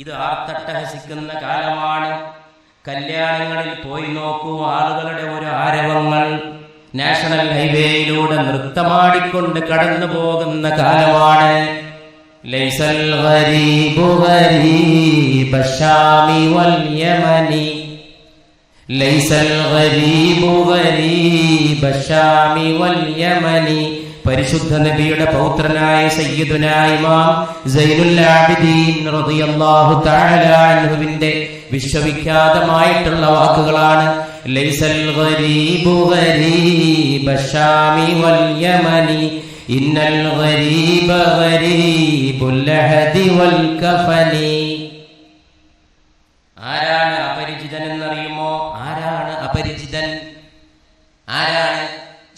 ഇത് ആർത്തട്ടഹസിക്കുന്ന കാലമാണ്. കല്യാണങ്ങളിൽ പോയി നോക്കൂ, ആളുകളുടെ ഒരു ആരവങ്ങൾ. നാഷണൽ ഹൈവേയിലൂടെ നൃത്തമാടിക്കൊണ്ട് കടന്നു പോകുന്ന കാലമാണ്. ലൈസൽ ഗരീബു ഗരീബ ശാമി വൽ യമനി, ലൈസൽ ഗരീബു ഗരീബ ശാമി വൽ യമനി. പരിശുദ്ധ നബിയുടെ പൗത്രനായ സയ്യിദുനാ ഇമാം സൈനുൽ ആബിദീൻ റളിയല്ലാഹു തആല അൻഹുവിന്റെ വിശ്വവിഖ്യാതമായിട്ടുള്ള വാക്കുകളാണ്. ലൈസൽ ഗരീബു ഗരീബ ശാമി വൽ യമനി, ഇന്നൽ ഗരീബ ഗരീബുൽ ലഹദി വൽ കഫനി. ആരാണ് അപരിചിതൻ എന്നറിയുമോ? ആരാണ് അപരിചിതൻ? ആരാണ്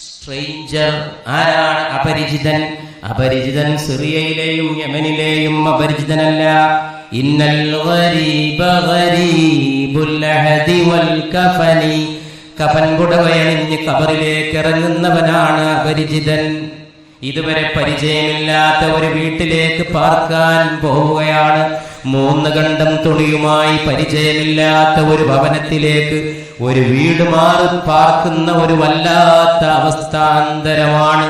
സ്ട്രേഞ്ചർ? ആരാണ് അപരിചിതൻ? അപരിചിതൻ സിറിയയിലെയും യമനിലെയും അപരിചിതനല്ല. ഇന്നൽ ഗരീബ ഗരീബുൽ ലഹദി വൽ കഫനി, കഫൻ പുടവയണിഞ്ഞ് ഖബറിലേക്ക് ഇറങ്ങുന്നവനാണ് അപരിചിതൻ. ഇതുവരെ പരിചയമില്ലാത്ത ഒരു വീട്ടിലേക്ക് പാർക്കാൻ പോവുകയാണ്. 3 ഖണ്ഡം തുണിയുമായി പരിചയമില്ലാത്ത ഒരു ഭവനത്തിലേക്ക് ഒരു വീട് മാറി പാർക്കുന്ന ഒരു വല്ലാത്ത അവസ്ഥാന്തരമാണ്.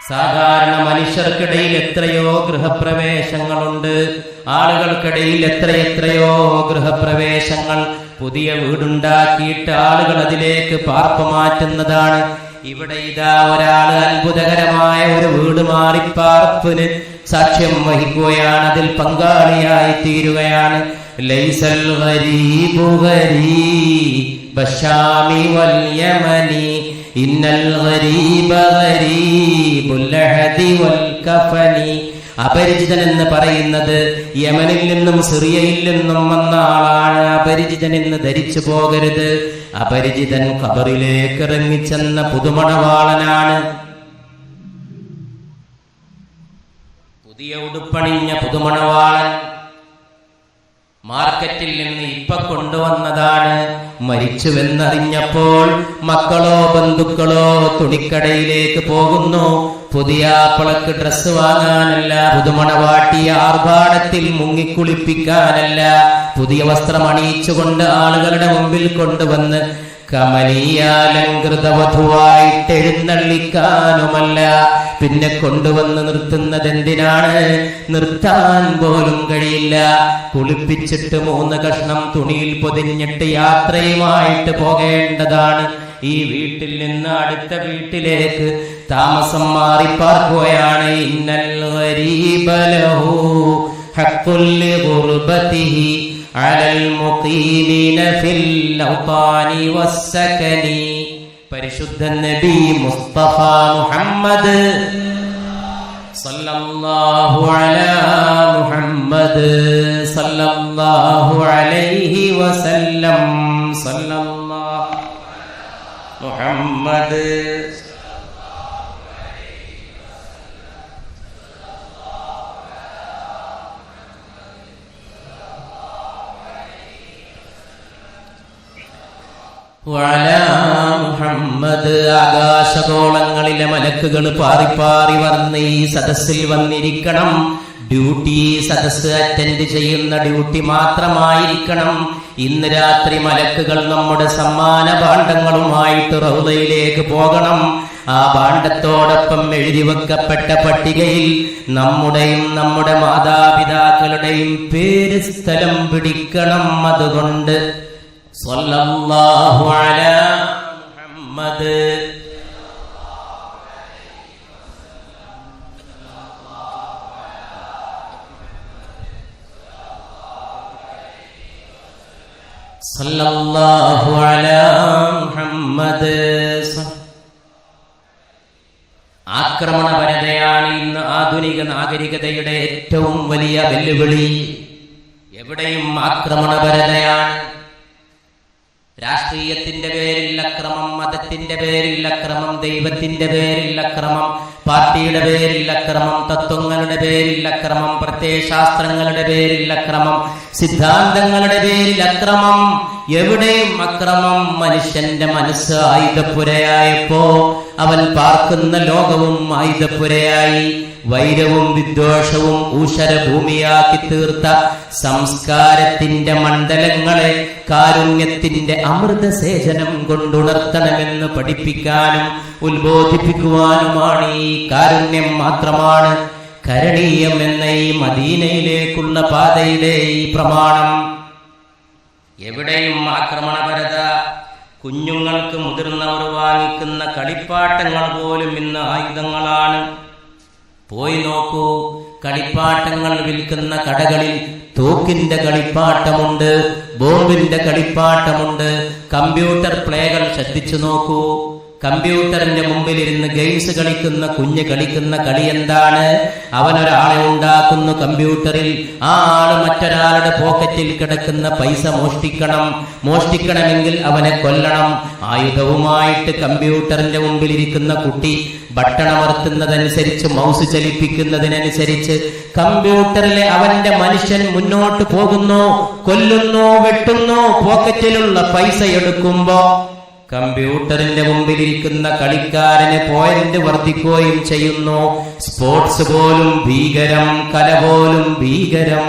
സാധാരണ മനുഷ്യർക്കിടയിൽ എത്രയോ ഗൃഹപ്രവേശങ്ങളുണ്ട്, ആളുകൾക്കിടയിൽ എത്രയെത്രയോ ഗൃഹപ്രവേശങ്ങൾ. പുതിയ വീടുണ്ടാക്കിയിട്ട് ആളുകൾ അതിലേക്ക് പാർപ്പ് മാറ്റുന്നതാണ്. ഇവിടെ ഇതാ ഒരാൾ അത്ഭുതകരമായ ഒരു വീട് മാറി പാർപ്പിന് സാക്ഷ്യം വഹിക്കുകയാണ്, അതിൽ പങ്കാളിയായി തീരുകയാണ്. ലൈസൽ ഗരീബു ഗരീബ ശാമി വൽ യമനി, ഇന്നൽ ഗരീബ ഗരീബുൽ ലഹദി വൽ കഫനി. അപരിചിതൻ എന്ന് പറയുന്നത് യമനിൽ നിന്നും സിറിയയിൽ നിന്നും വന്ന ആളാണ് അപരിചിതൻ എന്ന് ധരിച്ചു പോകരുത്. അപരിചിതൻ ഖബറിലേക്ക് ഇറങ്ങിച്ചെന്ന പുതുമണവാളനാണ്. പുതിയ ഉടുപ്പണിഞ്ഞ പുതുമണവാളൻ മാർക്കറ്റിൽ നിന്ന് ഇപ്പൊ കൊണ്ടുവന്നതാണ്. മരിച്ചുവെന്നറിഞ്ഞപ്പോൾ മക്കളോ ബന്ധുക്കളോ തുണിക്കടയിലേക്ക് പോകുന്നു. പുതിയ ആപ്പിളക്ക് ഡ്രസ്സ് വാങ്ങാനല്ല, പുതുമണവാട്ടിയ ആർഭാടത്തിൽ മുങ്ങിക്കുളിപ്പിക്കാനല്ല, പുതിയ വസ്ത്രം അണിയിച്ചുകൊണ്ട് ആളുകളുടെ മുമ്പിൽ കൊണ്ടുവന്ന് കമനീയാലങ്കൃത വധുവായിട്ട് എഴുന്നള്ളിക്കാനുമല്ല. പിന്നെ കൊണ്ടുവന്ന് നിർത്തുന്നത് എന്തിനാണ്? നിർത്താൻ പോലും കഴിയില്ല. കുളിപ്പിച്ചിട്ട് 3 കഷ്ണം തുണിയിൽ പൊതിഞ്ഞിട്ട് യാത്രയുമായിട്ട് പോകേണ്ടതാണ്. ഈ വീട്ടിൽ നിന്ന് അടുത്ത വീട്ടിലേക്ക് താമസം മാറി പാർക്കുകയാണ്. ഇന്നൽ ഗരീബ ലഹു ഹഖ്ഖുൽ ലിഗുർബതിഹി അലൽ മുഖീമിന ഫിൽ ഔതാനി വസ്സകനി. പരിശുദ്ധ നബി മുസ്തഫ മുഹമ്മദ് സല്ലല്ലാഹു അലാ മുഹമ്മദ് സല്ലല്ലാഹു അലൈഹി വസല്ലം. സല്ലല്ലാഹു മുഹമ്മദ് മുഹമ്മദ്. ആകാശഗോളങ്ങളിലെ മലക്കുകൾ പാറി പാറി വന്ന് ഈ സദസ്സിൽ വന്നിരിക്കണം. ഡ്യൂട്ടി സദസ്സ് അറ്റൻഡ് ചെയ്യുന്ന ഡ്യൂട്ടി മാത്രമായിരിക്കണം. ഇന്ന് രാത്രി മലക്കുകൾ നമ്മുടെ സമ്മാന ഭാണ്ഡങ്ങളുമായിട്ട് റൗളയിലേക്ക് പോകണം. ആ ഭാണ്ഡത്തോടൊപ്പം എഴുതി വെക്കപ്പെട്ട പട്ടികയിൽ നമ്മുടെയും നമ്മുടെ മാതാപിതാക്കളുടെയും പേര് സ്ഥലം പിടിക്കണം. അതുകൊണ്ട് സല്ലല്ലാഹു അലാ മുഹമ്മദ് സല്ലല്ലാഹു അലാ മുഹമ്മദ്. ആക്രമണപരതയാണ് ഇന്ന് ആധുനിക നാഗരികതയുടെ ഏറ്റവും വലിയ വെല്ലുവിളി. എവിടെയും ആക്രമണപരതയാണ്. രാഷ്ട്രീയത്തിന്റെ പേരിൽ അക്രമം, മതത്തിന്റെ പേരിൽ അക്രമം, ദൈവത്തിന്റെ പേരിൽ അക്രമം, പാർട്ടിയുടെ പേരിൽ അക്രമം, തത്വങ്ങളുടെ പേരിൽ അക്രമം, പ്രത്യയശാസ്ത്രങ്ങളുടെ പേരിൽ അക്രമം, സിദ്ധാന്തങ്ങളുടെ പേരിൽ അക്രമം, എവിടെയും അക്രമം. മനുഷ്യന്റെ മനസ്സ് ആയുധപ്പുരയായപ്പോ അവൻ പാർക്കുന്ന ലോകവും ആയുധപ്പുരയായി. വൈരവും വിദ്വേഷവും ഊഷരഭൂമിയാക്കി തീർത്ത സംസ്കാരത്തിന്റെ മണ്ഡലങ്ങളെ കാരുണ്യത്തിന്റെ അമൃതസേചനം കൊണ്ടുണർത്തണമെന്ന് പഠിപ്പിക്കാനും ഉത്ബോധിപ്പിക്കുവാനുമാണ് ഈ കാരുണ്യം മാത്രമാണ് കരണീയം എന്ന ഈ മദീനയിലേക്കുള്ള പാതയിലെ ഈ പ്രമാണം. എവിടെയും ആക്രമണപരത. കുഞ്ഞുങ്ങൾക്ക് മുതിർന്നവർ വാങ്ങിക്കുന്ന കളിപ്പാട്ടങ്ങൾ പോലും ഇന്ന് ആയുധങ്ങളാണ്. പോയി നോക്കൂ, കളിപ്പാട്ടങ്ങൾ വിൽക്കുന്ന കടകളിൽ തോക്കിന്റെ കളിപ്പാട്ടമുണ്ട്, ബോംബിന്റെ കളിപ്പാട്ടമുണ്ട്, കമ്പ്യൂട്ടർ പ്ലേകൾ ശ്രദ്ധിച്ചു നോക്കൂ. കമ്പ്യൂട്ടറിന്റെ മുമ്പിലിരുന്ന് ഗെയിംസ് കളിക്കുന്ന കുഞ്ഞ് കളിക്കുന്ന കളി എന്താണ്? അവനൊരാളെ ഉണ്ടാക്കുന്നു കമ്പ്യൂട്ടറിൽ, ആ ആള് മറ്റൊരാളുടെ പോക്കറ്റിൽ കിടക്കുന്ന പൈസ മോഷ്ടിക്കണമെങ്കിൽ അവനെ കൊല്ലണം. ആയുധവുമായിട്ട് കമ്പ്യൂട്ടറിന്റെ മുമ്പിലിരിക്കുന്ന കുട്ടി ബട്ടണമർത്തുന്നതനുസരിച്ച്, മൗസ് ചലിപ്പിക്കുന്നതിനനുസരിച്ച് കമ്പ്യൂട്ടറിലെ അവന്റെ മനുഷ്യൻ മുന്നോട്ട് പോകുന്നു, കൊല്ലുന്നു, വെട്ടുന്നു. പോക്കറ്റിലുള്ള പൈസ എടുക്കുമ്പോ കമ്പ്യൂട്ടറിന്റെ മുമ്പിലിരിക്കുന്ന കളിക്കാരന് പോയിന്റ് വർദ്ധിക്കുകയും ചെയ്യുന്നു. സ്പോർട്സ് പോലും ഭീകരം, കല പോലും ഭീകരം.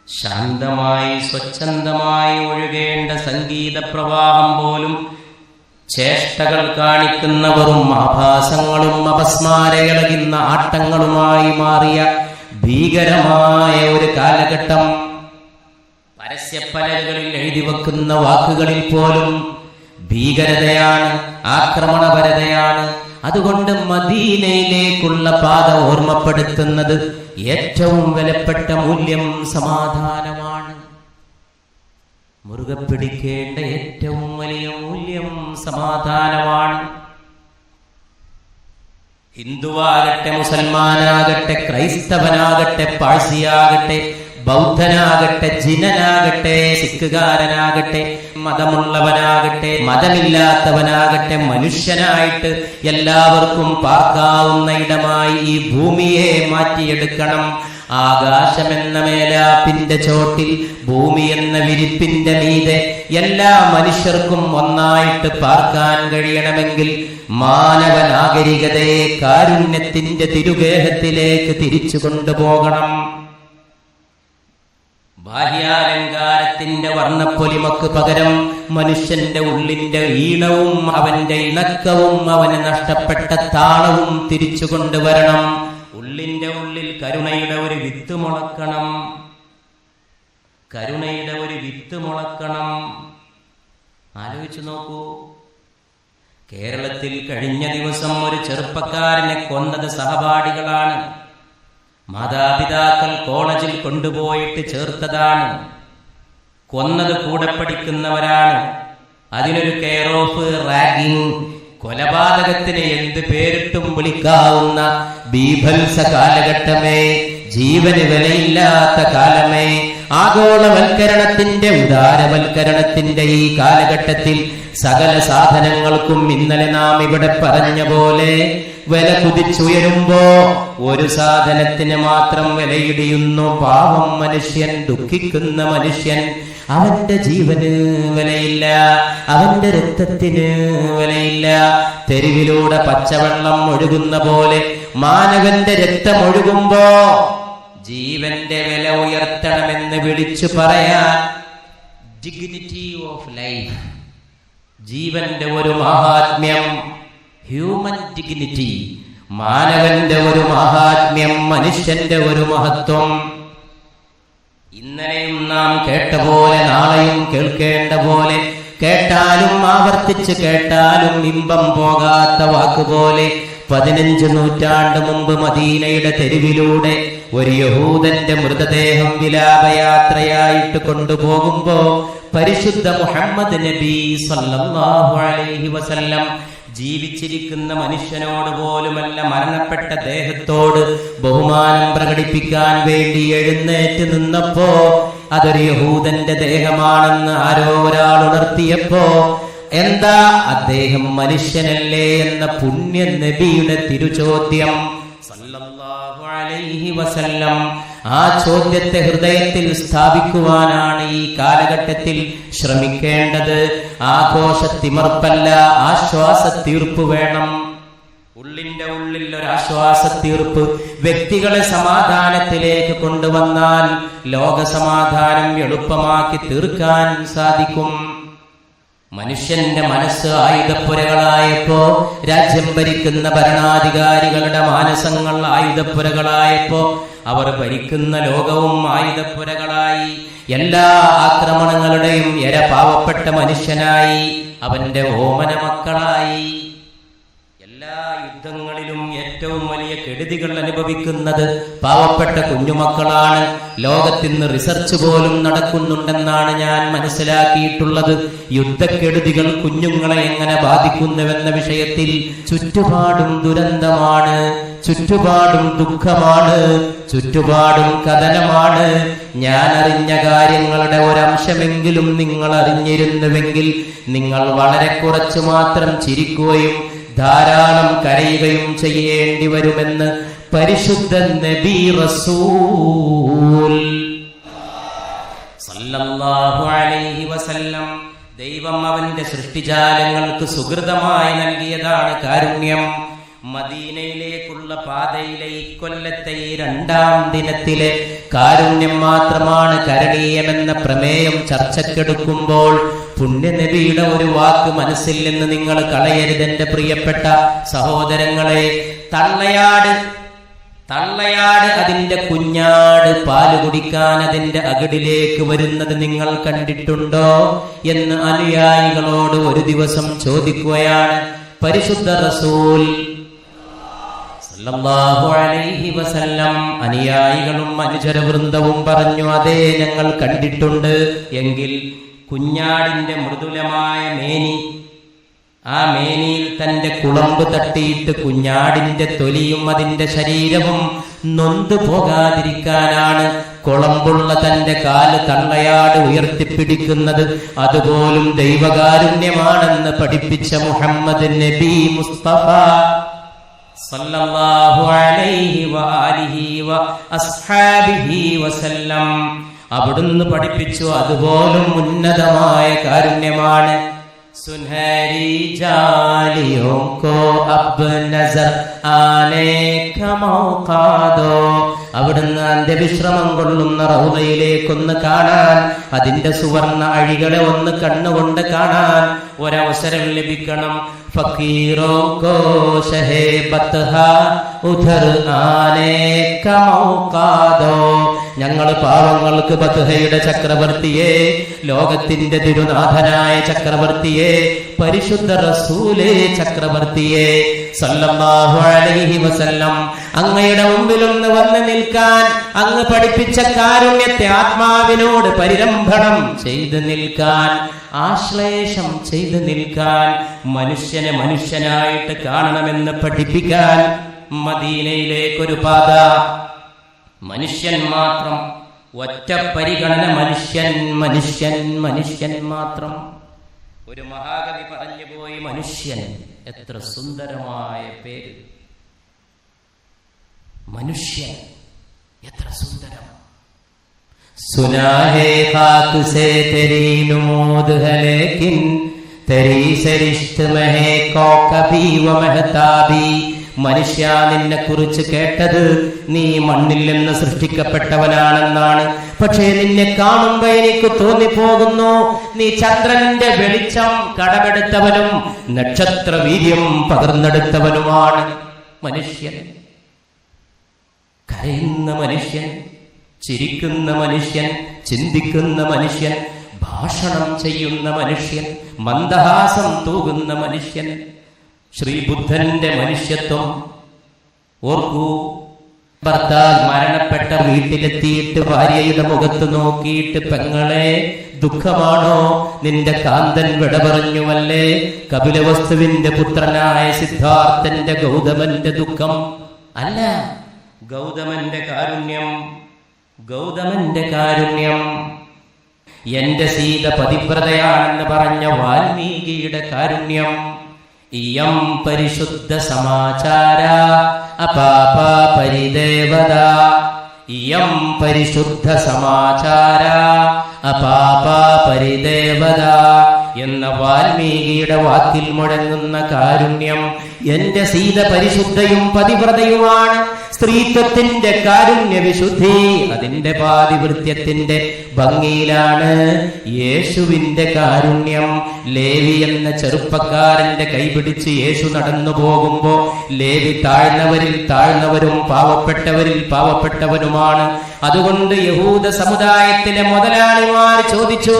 ശാന്തമായി സ്വച്ഛന്തമായി ഒഴുകേണ്ട സംഗീത പ്രവാഹം പോലും ചേഷ്ടകൾ കാണിക്കുന്നവരും ആഭാസങ്ങളും അപസ്മാരയിളകുന്ന ആട്ടങ്ങളുമായി മാറിയ ഭീകരമായ ഒരു കാലഘട്ടം. പരസ്യപ്പലകളിൽ എഴുതി വെക്കുന്ന വാക്കുകളിൽ പോലും ഭീകരതയാണ്, ആക്രമണപരതയാണ്. അതുകൊണ്ട് മദീനയിലേക്കുള്ള പാത ഓർമ്മപ്പെടുത്തുന്നത് ഏറ്റവും വിലപ്പെട്ട മൂല്യം സമാധാനമാണ്. മുറുകെ പിടിക്കേണ്ട ഏറ്റവും വലിയ മൂല്യം സമാധാനമാണ്. ഹിന്ദുവാകട്ടെ, മുസൽമാനാകട്ടെ, ക്രൈസ്തവനാകട്ടെ, പാഴ്സിയാകട്ടെ, ബൗദ്ധനാകട്ടെ, ജിനനാകട്ടെ, സിഖുകാരനാകട്ടെ, മതമുള്ളവനാകട്ടെ, മതമില്ലാത്തവനാകട്ടെ, മനുഷ്യനായിട്ട് എല്ലാവർക്കും പാർക്കാവുന്ന ഇടമായി ഈ ഭൂമിയെ മാറ്റിയെടുക്കണം. ആകാശമെന്ന മേലാപ്പിന്റെ ചോട്ടിൽ, ഭൂമി എന്ന വിരിപ്പിന്റെ മീതെ എല്ലാ മനുഷ്യർക്കും ഒന്നായിട്ട് പാർക്കാൻ കഴിയണമെങ്കിൽ മാനവ നാഗരികതയെ കാരുണ്യത്തിന്റെ തിരുഗേഹത്തിലേക്ക് തിരിച്ചു കൊണ്ടുപോകണം. ബാഹ്യാലങ്കാരത്തിന്റെ വർണ്ണപ്പൊലിമക്ക് പകരം മനുഷ്യന്റെ ഉള്ളിന്റെ ഈണവും അവന്റെ ഇണക്കവും അവന് നഷ്ടപ്പെട്ട താളവും തിരിച്ചു കൊണ്ടുവരണം. ഉള്ളിന്റെ ഉള്ളിൽ കരുണയുടെ ഒരു വിത്ത് മുളക്കണം. കരുണയുടെ ഒരു വിത്ത് മുളക്കണം. ആലോചിച്ചു നോക്കൂ. കേരളത്തിൽ കഴിഞ്ഞ ദിവസം ഒരു ചെറുപ്പക്കാരനെ കൊന്നത് സഹപാഠികളാണ്. മാതാപിതാക്കൾ കോളേജിൽ കൊണ്ടുപോയിട്ട് ചേർത്തതാണ്. കൊന്നത് കൂടെ പഠിക്കുന്നവരാണ്. അതിനൊരു കെയർ ഓഫ് റാഗിംഗ്, കൊലപാതകത്തിന് എന്ത് പേരിട്ടും വിളിക്കാവുന്ന ബീഭത്സ കാലഘട്ടമേ, ജീവന് വിലയില്ലാത്ത കാലമേ, ആഗോളവൽക്കരണത്തിന്റെ ഉദാരവൽക്കരണത്തിന്റെ ഈ കാലഘട്ടത്തിൽ സകല സാധനങ്ങൾക്കും ഇന്നലെ നാം ഇവിടെ പറഞ്ഞ പോലെ വില കുതിച്ചുയരുമ്പോ ഒരു സാധനത്തിന് മാത്രം വിലയിടിയുന്നു. പാവം മനുഷ്യൻ, ദുഃഖിക്കുന്ന മനുഷ്യൻ. അവന്റെ ജീവന് വിലയില്ല, അവന്റെ രക്തത്തിന് വിലയില്ല. തെരുവിലൂടെ പച്ചവെള്ളം ഒഴുകുന്ന പോലെ മാനവന്റെ രക്തം ഒഴുകുമ്പോ ജീവന്റെ വില ഉയർത്തണമെന്ന് വിളിച്ചു പറയാൻ ഡിഗ്നിറ്റി ഓഫ് ലൈഫ്, ജീവന്റെ ഒരു മഹാത്മ്യം, ഹ്യൂമൻ ഡിഗ്നിറ്റി, മാനവന്റെ ഒരു മഹാത്മ്യം, മനുഷ്യന്റെ ഒരു മഹത്വം. ഇന്നലെയും നാം കേട്ട പോലെ നാളെയും കേൾക്കേണ്ട പോലെ, കേട്ടാലും ആവർത്തിച്ച് കേട്ടാലും ഇമ്പം പോകാത്ത വാക്കുപോലെ 15 നൂറ്റാണ്ട് മുമ്പ് മദീനയുടെ തെരുവിലൂടെ ഒരു യഹൂദന്റെ മൃതദേഹം വിലാപയാത്രയായിട്ട് കൊണ്ടുപോകുമ്പോ പരിശുദ്ധ മുഹമ്മദ് നബി സല്ലല്ലാഹു അലൈഹി വസല്ലം ജീവിച്ചിരിക്കുന്ന മനുഷ്യനോട് പോലുമല്ല, മരണപ്പെട്ട ദേഹത്തോട് ബഹുമാനം പ്രകടിപ്പിക്കാൻ വേണ്ടി എഴുന്നേറ്റ് നിന്നപ്പോ അതൊരു യഹൂദന്റെ ദേഹമാണെന്ന് ആരോ ഒരാൾ ഉണർത്തിയപ്പോ എന്താ അദ്ദേഹം മനുഷ്യനല്ലേ എന്ന പുണ്യ നബിയുടെ തിരുചോദ്യം സല്ലല്ലാഹു അലൈഹി വസല്ലം. ആ ചോദ്യത്തെ ഹൃദയത്തിൽ സ്ഥാപിക്കുവാനാണ് ഈ കാലഘട്ടത്തിൽ ശ്രമിക്കേണ്ടത്. ആഘോഷത്തിമർപ്പല്ല, ആശ്വാസത്തീർപ്പ് വേണം. ഉള്ളിന്റെ ഉള്ളിൽ ഒരു ആശ്വാസത്തീർപ്പ് വ്യക്തികളെ സമാധാനത്തിലേക്ക് കൊണ്ടുവന്നാൽ ലോക സമാധാനം എളുപ്പമാക്കി തീർക്കാൻ സാധിക്കും. മനുഷ്യന്റെ മനസ്സ് ആയുധപ്പുരകളായപ്പോ, രാജ്യം ഭരിക്കുന്ന ഭരണാധികാരികളുടെ മാനസങ്ങൾ ആയുധപ്പുരകളായപ്പോ, അവർ ഭരിക്കുന്ന ലോകവും ആയുധപ്പുരകളായി. എല്ലാ ആക്രമണങ്ങളുടെയും ഇര പാവപ്പെട്ട മനുഷ്യനായി, അവന്റെ ഓമന മക്കളായി. എല്ലാ യുദ്ധങ്ങളിലും ഏറ്റവും വലിയ കെടുതികൾ അനുഭവിക്കുന്നത് പാവപ്പെട്ട കുഞ്ഞുമക്കളാണ്. ലോകത്തിന്ന് റിസർച്ച് പോലും നടക്കുന്നുണ്ടെന്നാണ് ഞാൻ മനസ്സിലാക്കിയിട്ടുള്ളത്. യുദ്ധക്കെടുതികൾ കുഞ്ഞുങ്ങളെ എങ്ങനെ ബാധിക്കുന്നുവെന്ന വിഷയത്തിൽ ചുറ്റുപാടും ദുരന്തമാണ്, ചുറ്റുപാടും ദുഃഖമാണ്, ചുറ്റുപാടും കഥനമാണ്. ഞാൻ അറിഞ്ഞ കാര്യങ്ങളുടെ ഒരംശമെങ്കിലും നിങ്ങൾ അറിഞ്ഞിരുന്നുവെങ്കിൽ നിങ്ങൾ വളരെ കുറച്ചു മാത്രം ചിരിക്കുകയും ധാരാളം കരയുകയും ചെയ്യേണ്ടി വരുമെന്ന് പരിശുദ്ധ നബി റസൂൽ സല്ലല്ലാഹു അലൈഹി വസല്ലം. ദൈവം അവന്റെ സൃഷ്ടിജാലങ്ങൾക്ക് സുഹൃതമായി നൽകിയതാണ് കാരുണ്യം. മദീനയിലേക്കുള്ള പാതയിലെ ഇക്കൊല്ലത്തെ ഈ 2-ാം ദിനത്തിലെ കാരുണ്യം മാത്രമാണ് കരണീയമെന്ന പ്രമേയം ചർച്ചക്കെടുക്കുമ്പോൾ പുണ്യനബിയുടെ ഒരു വാക്ക് മനസ്സിൽ നിന്ന് നിങ്ങൾ കളയരുതെന്റെ പ്രിയപ്പെട്ട സഹോദരങ്ങളെ. തള്ളയാട് അതിന്റെ കുഞ്ഞാട് പാല് കുടിക്കാൻ അതിന്റെ അകിടിലേക്ക് വരുന്നത് നിങ്ങൾ കണ്ടിട്ടുണ്ടോ എന്ന് അനുയായികളോട് ഒരു ദിവസം ചോദിക്കുകയാണ് പരിശുദ്ധ റസൂൽ സല്ലല്ലാഹു അലൈഹി വസല്ലം. അനുയായികളും അനുചരവൃന്ദവും പറഞ്ഞു, അതേ ഞങ്ങൾ കണ്ടിട്ടുണ്ട്. എങ്കിൽ കുഞ്ഞാടിന്റെ മൃദുലമായ മേനി, ആ മേനിയിൽ തന്റെ കുളമ്പ് തട്ടിയിട്ട് കുഞ്ഞാടിന്റെ തൊലിയും അതിന്റെ ശരീരവും നൊന്തു പോകാതിരിക്കാനാണ് കുളമ്പുള്ള തന്റെ കാല് തള്ളയാട് ഉയർത്തിപ്പിടിക്കുന്നത്. അതുപോലും ദൈവകാരുണ്യമാണെന്ന് പഠിപ്പിച്ച മുഹമ്മദ് നബി മുസ്തഫ സല്ലല്ലാഹു അലൈഹി വആലിഹി വഅസ്ഹാബിഹി വസല്ലം. അവിടുന്ന് പഠിപ്പിച്ചു അതുപോലും ഉന്നതമായ കാരുണ്യമാണ്. സുനഹരി ജാലിയോं को अब नजर आने का मौका दो. അവിടുന്ന് അന്ത്യവിശ്രമം കൊള്ളുന്ന റൗളയിലേക്കൊന്ന് കാണാൻ, അതിന്റെ സുവർണ അഴികളെ ഒന്ന് കണ്ണുകൊണ്ട് കാണാൻ ഒരവസരം ലഭിക്കണം. ഫക്കീറോ കോ ഷഹേ ബത്ഹാ ഉധർ ആനേ കാ മൗകാ ദോ. ഞങ്ങൾ പാവങ്ങൾക്ക് ബത്ഹയുടെ ചക്രവർത്തിയെ, ലോകത്തിന്റെ തിരുനാഥനായ ചക്രവർത്തിയെ, പരിശുദ്ധ റസൂലേ ചക്രവർത്തിയെ സല്ലല്ലാഹു അലൈഹി വസല്ലം അങ്ങയുടെ മുമ്പിലൊന്ന് വന്ന് നിൽക്കാൻ, അങ്ങ് പഠിപ്പിച്ച കാരുണ്യത്തെ ആത്മാവിനോട് പരിരംഭണം ചെയ്ത് നിൽക്കാൻ, ആശ്ലേഷം ചെയ്ത് നിൽക്കാൻ, മനുഷ്യനെ മനുഷ്യനായിട്ട് കാണണമെന്ന് പഠിപ്പിക്കാൻ മദീനയിലേക്കൊരു പാത. മനുഷ്യൻ മാത്രം, ഒറ്റ പരിഗണന, മനുഷ്യൻ മനുഷ്യൻ മനുഷ്യൻ മാത്രം. ഒരു മഹാകവി പറഞ്ഞു പോയി, മനുഷ്യൻ. എത്ര സുന്ദരമായ പേര്, മനുഷ്യൻ, എത്ര സുന്ദരം. സുനാഹേ ഖാക് സേ തെരീ നുമൂദ് ഹൈ ലേകിൻ തെരീ സരിഷ്ത് മഹേ കൗകബി വ മഹ്താബി. മനുഷ്യ, നിന്നെ കുറിച്ച് കേട്ടത് നീ മണ്ണിൽ നിന്ന് സൃഷ്ടിക്കപ്പെട്ടവനാണെന്നാണ്. പക്ഷേ നിന്നെ കാണുമ്പോ എനിക്ക് തോന്നിപ്പോകുന്നു നീ ചന്ദ്രന്റെ വെളിച്ചം കടമെടുത്തവനും നക്ഷത്ര വീര്യം പകർന്നെടുത്തവനുമാണ്. മനുഷ്യൻ, കരയുന്ന മനുഷ്യൻ, ചിരിക്കുന്ന മനുഷ്യൻ, ചിന്തിക്കുന്ന മനുഷ്യൻ, ഭാഷണം ചെയ്യുന്ന മനുഷ്യൻ, മന്ദഹാസം തൂകുന്ന മനുഷ്യൻ. ശ്രീബുദ്ധന്റെ മനുഷ്യത്വം ഓർക്കൂ. ഭർത്താവ് മരണപ്പെട്ട വീട്ടിലെത്തിയിട്ട് ഭാര്യയുടെ മുഖത്ത് നോക്കിയിട്ട്, പെങ്ങളെ ദുഃഖമാണോ? നിന്റെ കാന്തൻ വിട പറഞ്ഞുവല്ലേ? കപിലവസ്തുവിന്റെ പുത്രനായ സിദ്ധാർത്ഥന്റെ, ഗൗതമന്റെ ദുഃഖം അല്ല, ഗൗതമന്റെ കാരുണ്യം, ഗൗതമന്റെ കാരുണ്യം. എന്റെ സീത പതിവ്രതയാണെന്ന് പറഞ്ഞ വാൽമീകിയുടെ കാരുണ്യം. ഇയം പരിശുദ്ധ സമാചാര അപാപ പരിദേവത. ഇയം പരിശുദ്ധ സമാചാര അപാപ പരിദേവത എന്ന വാൽമീകിയുടെ വാക്കിൽ മുഴങ്ങുന്ന കാരുണ്യം. എന്റെ സീത പരിശുദ്ധയും പതിവ്രതയുമാണ്. സ്ത്രീത്വത്തിന്റെ കാരുണ്യ വിശുദ്ധി അതിന്റെ പാതിവൃത്യത്തിന്റെ ഭംഗിയിലാണ് യേശുവിന്റെ കാരുണ്യം. ലേവി എന്ന ചെറുപ്പക്കാരന്റെ കൈപിടിച്ച് യേശു നടന്നു പോകുമ്പോ ലേവി താഴ്ന്നവരിൽ താഴ്ന്നവരും പാവപ്പെട്ടവരിൽ പാവപ്പെട്ടവരുമാണ്. അതുകൊണ്ട് യഹൂദ സമുദായത്തിലെ മുതലാളിമാർ ചോദിച്ചു,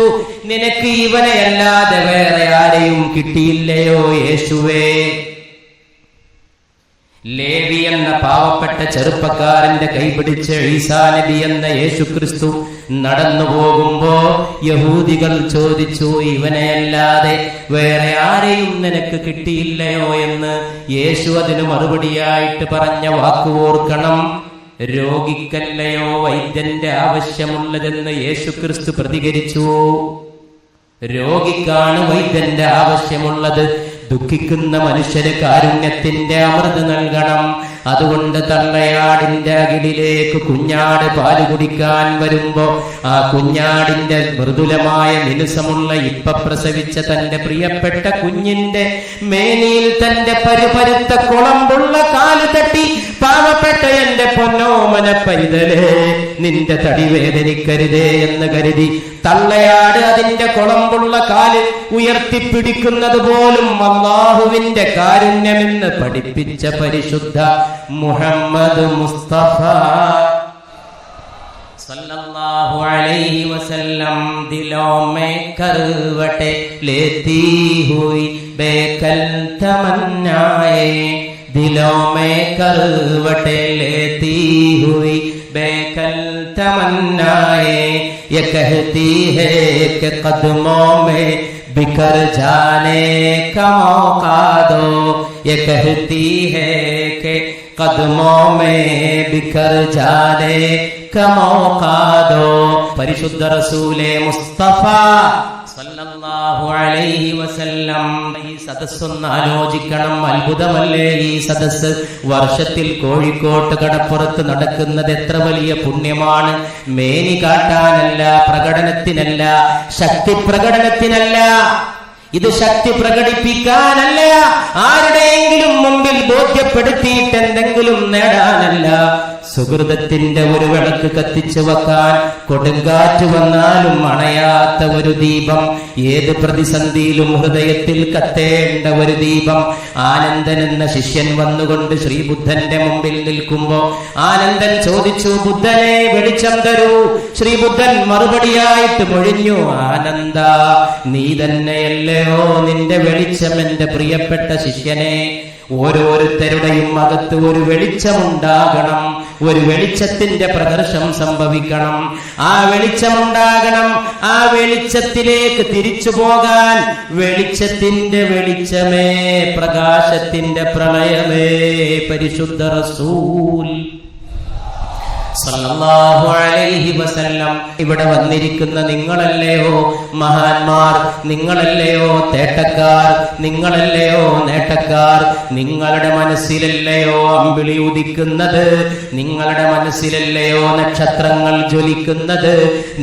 നിനക്ക് ഇവനെയല്ലാതെ വേറെ ആരെയും കിട്ടിയില്ലയോ യേശുവേ? ലേവി എന്ന പാവപ്പെട്ട ചെറുപ്പക്കാരന്റെ കൈപിടിച്ച് ഈസാ നബി എന്ന യേശുക്രിസ്തു നടന്നു പോകുമ്പോ യഹൂദികൾ ചോദിച്ചു, ഇവനെയല്ലാതെ വേറെ ആരെയും നിനക്ക് കിട്ടിയില്ലയോ എന്ന്. യേശു അതിന് മറുപടിയായിട്ട് പറഞ്ഞ വാക്ക് ഓർക്കണം. രോഗിക്കല്ലയോ വൈദ്യന്റെ ആവശ്യമുള്ളതെന്ന് യേശുക്രിസ്തു പ്രതികരിച്ചു. രോഗിക്കാണ് വൈദ്യന്റെ ആവശ്യമുള്ളത്. ദുഃഖിക്കുന്ന മനുഷ്യന് കാരുണ്യത്തിന്റെ അമൃത് നൽകണം. അതുകൊണ്ട് തള്ളയാടിന്റെ അകിടിലേക്ക് കുഞ്ഞാട് പാല് കുടിക്കാൻ വരുമ്പോ ആ കുഞ്ഞാടിന്റെ മൃദുലമായ മിനുസമുള്ള ഇപ്പ പ്രസവിച്ച തന്റെ പ്രിയപ്പെട്ട കുഞ്ഞിന്റെ മേനിയിൽ തന്റെ പരുപരുത്ത കുളമ്പുള്ള കാല് തട്ടി, പാവപ്പെട്ട എന്റെ പൊന്നോമന പൈതലേ, നിന്റെ തടി വേദനിക്കരുതേ എന്ന് കരുതി തള്ളയാട് അതിന്റെ കുളമ്പുള്ള കാല് ഉയർത്തിപ്പിടിക്കുന്നത് പോലും അല്ലാഹുവിന്റെ കാരുണ്യമെന്ന് പഠിപ്പിച്ച പരിശുദ്ധ മുഹമ്മദ് മുസ്തഫ सल्लल्लाहु अलैहि वसल्लम दिलों में करवटे लेती हुई बेकल तमन्नाएं, दिलों में करवटे लेती हुई बेकल तमन्नाएं, ये कहती है कि कदमों में बिखर जाने का मौका दो, ये कहती है कि कदमों में बिखर जाने का मौका दो. പരിശുദ്ധ റസൂലേ മുസ്തഫ സല്ലല്ലാഹു അലൈഹി വസല്ലം. ഈ സദസ്സൊന്ന് ആലോചിക്കണം. അത്ഭുതമല്ലേ ഈ സദസ്സ്? വർഷത്തിൽ കോഴിക്കോട്ട് കടപ്പുറത്ത് നടക്കുന്നത് എത്ര വലിയ പുണ്യമാണ്. മേനി കാട്ടാനല്ല, പ്രകടനത്തിനല്ല, ശക്തി പ്രകടനത്തിനല്ല. ഇത് ശക്തി പ്രകടിപ്പിക്കാനല്ല, ആരുടെയെങ്കിലും മുമ്പിൽ ബോധ്യപ്പെടുത്തിയിട്ട് എന്തെങ്കിലും നേടാനല്ല. സുഹൃതത്തിന്റെ ഒരു വിളക്ക് കത്തിച്ചു വെക്കാൻ, കൊടുങ്കാറ്റ് വന്നാലും അണയാത്ത ഒരു ദീപം, ഏത് പ്രതിസന്ധിയിലും ഹൃദയത്തിൽ കത്തേണ്ട ഒരു ദീപം. ആനന്ദൻ എന്ന ശിഷ്യൻ വന്നുകൊണ്ട് ശ്രീബുദ്ധന്റെ മുമ്പിൽ നിൽക്കുമ്പോ ആനന്ദൻ ചോദിച്ചു, ബുദ്ധനെ വെളിച്ചം തരൂ. ശ്രീബുദ്ധൻ മറുപടിയായിട്ട് മൊഴിഞ്ഞു, ആനന്ദ, നീ തന്നെയല്ലയോ നിന്റെ വെളിച്ചം എന്റെ പ്രിയപ്പെട്ട ശിഷ്യനെ. ഓരോരുത്തരുടെയും അകത്ത് ഒരു വെളിച്ചമുണ്ടാകണം, ഒരു വെളിച്ചത്തിന്റെ പ്രദർശനം സംഭവിക്കണം. ആ വെളിച്ചമുണ്ടാകണം. ആ വെളിച്ചത്തിലേക്ക് തിരിച്ചു പോകാൻ വെളിച്ചത്തിന്റെ വെളിച്ചമേ, പ്രകാശത്തിന്റെ പ്രളയമേ പരിശുദ്ധ റസൂൽ സല്ലല്ലാഹു അലൈഹി വസല്ലം. ഇവിടെ വന്നിരിക്കുന്ന നിങ്ങളല്ലയോ മഹാന്മാർ, നിങ്ങളല്ലയോ തേട്ടക്കാർ, നിങ്ങളല്ലയോ നേട്ടക്കാർ. നിങ്ങളുടെ മനസ്സിലല്ലയോ അമ്പിളി ഉദിക്കുന്നത്, നിങ്ങളുടെ മനസ്സിലല്ലയോ നക്ഷത്രങ്ങൾ ജ്വലിക്കുന്നത്,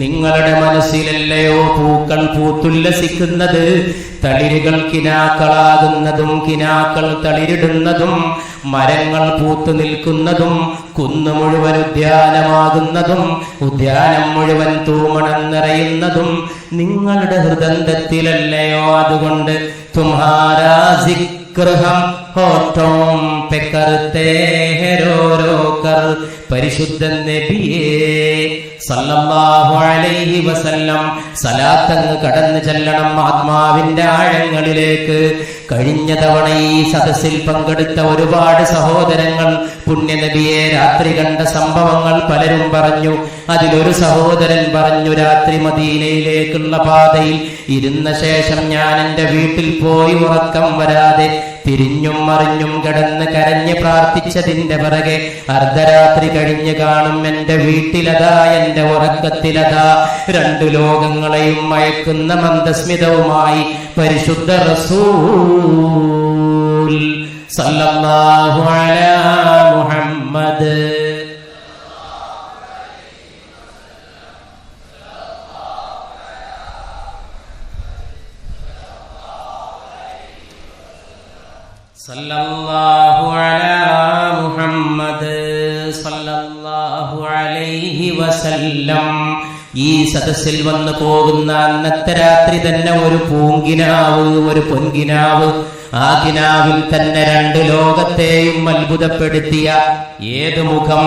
നിങ്ങളുടെ മനസ്സിലല്ലയോ പൂക്കൾ പൂത്തുല്ലസിക്കുന്നത്. തളിരുകൾ കിനാക്കളാകുന്നതും കിനാക്കൾ തളിരിടുന്നതും, മരങ്ങൾ പൂത്തു നിൽക്കുന്നതും, കുന്നു മുഴുവൻ ഉദ്യാനമാകുന്നതും, ഉദ്യാനം മുഴുവൻ തൂമണം നിറയുന്നതും നിങ്ങളുടെ ഹൃദയത്തിലല്ലയോ? അതുകൊണ്ട് തുമ്ഹാരാ സിക്ർ ഹം ഹോഠോം പെ കർത്തേ ഹൈ രോ രോ കർ. പരിശുദ്ധ നബിയേ സല്ലല്ലാഹു അലൈഹി വസല്ലം, സലാത്തങ്ങ് കടന്നു ചെല്ലണം ആത്മാവിന്റെ ആഴങ്ങളിലേക്ക്. കഴിഞ്ഞ തവണ ഈ സദസ്സിൽ പങ്കെടുത്ത ഒരുപാട് സഹോദരങ്ങൾ പുണ്യനബിയെ രാത്രി കണ്ട സംഭവങ്ങൾ പലരും പറഞ്ഞു. അതിലൊരു സഹോദരൻ പറഞ്ഞു, രാത്രി മദീനയിലേക്കുള്ള പാതയിൽ ഇരുന്ന ശേഷം ഞാൻ എന്റെ വീട്ടിൽ പോയി ഉറക്കം വരാതെ തിരിഞ്ഞും മറിഞ്ഞും കിടന്ന് കരഞ്ഞ് പ്രാർത്ഥിച്ചതിന്റെ പിറകെ അർദ്ധരാത്രി കഴിഞ്ഞ് കാണും എന്റെ വീട്ടിലതാ, എന്റെ ഉറക്കത്തിലതാ രണ്ടു ലോകങ്ങളെയും മയക്കുന്ന മന്ദസ്മിതവുമായി പരിശുദ്ധ റസൂൽ സല്ലല്ലാഹു അലാ മുഹമ്മദ്. സല്ലല്ലാഹു അലാ മുഹമ്മദ് സല്ലല്ലാഹു അലൈഹി വസല്ലം. ഈ സദസ്സിൽ വന്നു പോകുന്ന അന്നത്തെ രാത്രി തന്നെ ഒരു പൂങ്കിനാവ്, ഒരു പൊൻകിനാവ്, ആ കിനാവിൽ തന്നെ രണ്ടു ലോകത്തെയും അത്ഭുതപ്പെടുത്തിയ ഏത് മുഖം,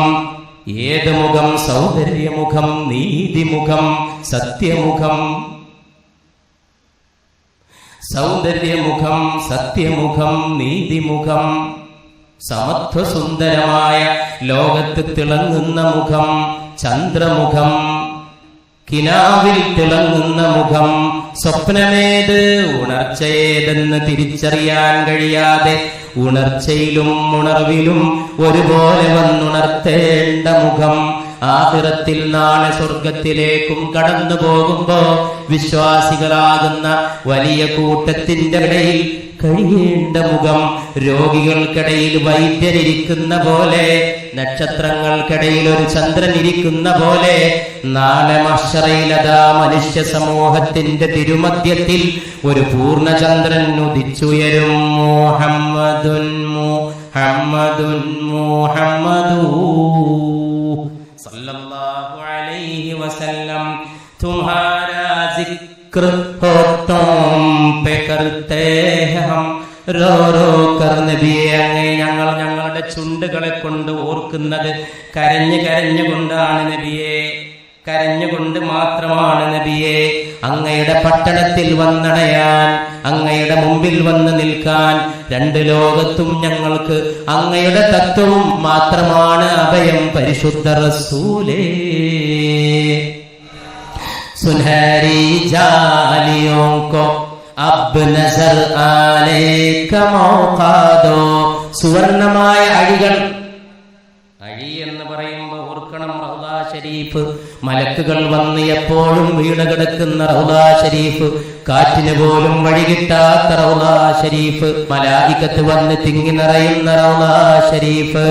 ഏത് മുഖം? സൗന്ദര്യമുഖം, നീതിമുഖം, സത്യമുഖം. സൗന്ദര്യമുഖം, സത്യമുഖം, നീതിമുഖം, സമത്വസുന്ദരമായ ലോകത്ത് തിളങ്ങുന്ന മുഖം, ചന്ദ്രമുഖം, കിനാവിൽ തിളങ്ങുന്ന മുഖം. സ്വപ്നമേത് ഉണർച്ചയേതെന്ന് തിരിച്ചറിയാൻ കഴിയാതെ ഉണർച്ചയിലും ഉണർവിലും ഒരുപോലെ വന്നുണർത്തേണ്ട മുഖം. ആഖിറത്തിൽ നാളെ സ്വർഗത്തിലേക്കും കടന്നു പോകുമ്പോ വിശ്വാസികളാകുന്ന വലിയ കൂട്ടത്തിന്റെ ഇടയിൽ കഴിയേണ്ട മുഖം. രോഗികൾക്കിടയിൽ വൈദ്യരിയ്ക്കുന്ന പോലെ, നക്ഷത്രങ്ങൾക്കിടയിൽ ഒരു ചന്ദ്രൻ ഇരിക്കുന്ന പോലെ നാളെ മഹ്ശറയിലതാ മനുഷ്യ സമൂഹത്തിന്റെ തിരുമധ്യത്തിൽ ഒരു പൂർണ്ണചന്ദ്രൻ ഉദിച്ചുയരും. മുഹമ്മദുൻ മുഹമ്മദുൻ മുഹമ്മദു സല്ലല്ലാഹു അലൈഹി വസല്ലം. തുമ്ഹാരാ जिक्र होठों पे करते हैं हम रो रो कर नबिയെ. അങ്ങേ ഞങ്ങൾ ഞങ്ങളുടെ ചുണ്ടുകളെ കൊണ്ട് ഓർക്കുന്നത് കരഞ്ഞു കരഞ്ഞുകൊണ്ടാണ് നബിയെ, കരഞ്ഞുകൊണ്ട് മാത്രമാണ് നബിയെ. അങ്ങയുടെ പട്ടണത്തിൽ വന്നണയാൻ, അങ്ങയുടെ മുമ്പിൽ വന്ന് നിൽക്കാൻ രണ്ട് ലോകത്തും ഞങ്ങൾക്ക് അങ്ങയുടെ തത്വവും മാത്രമാണ് അഭയം. പരിശുദ്ധ റസൂലേ, സുനഹരി ജാലിയോं को अब नजर आने का मौका दो. സുവർണമായ അഴികൾ, അഴി എന്ന് പറയുമ്പോൾ ഓർക്കണം റൗദാ ഷരീഫ്. മലക്കുകൾ വന്ന് എപ്പോഴും വീണ് കിടക്കുന്ന റൗദാ ഷരീഫ്, കാറ്റിന് പോലും വഴികിട്ടാത്ത റൗദാ ഷരീഫ്, മലായികത്ത് വന്ന് തിങ്ങി നിറയുന്ന റൗദാ ഷരീഫ്,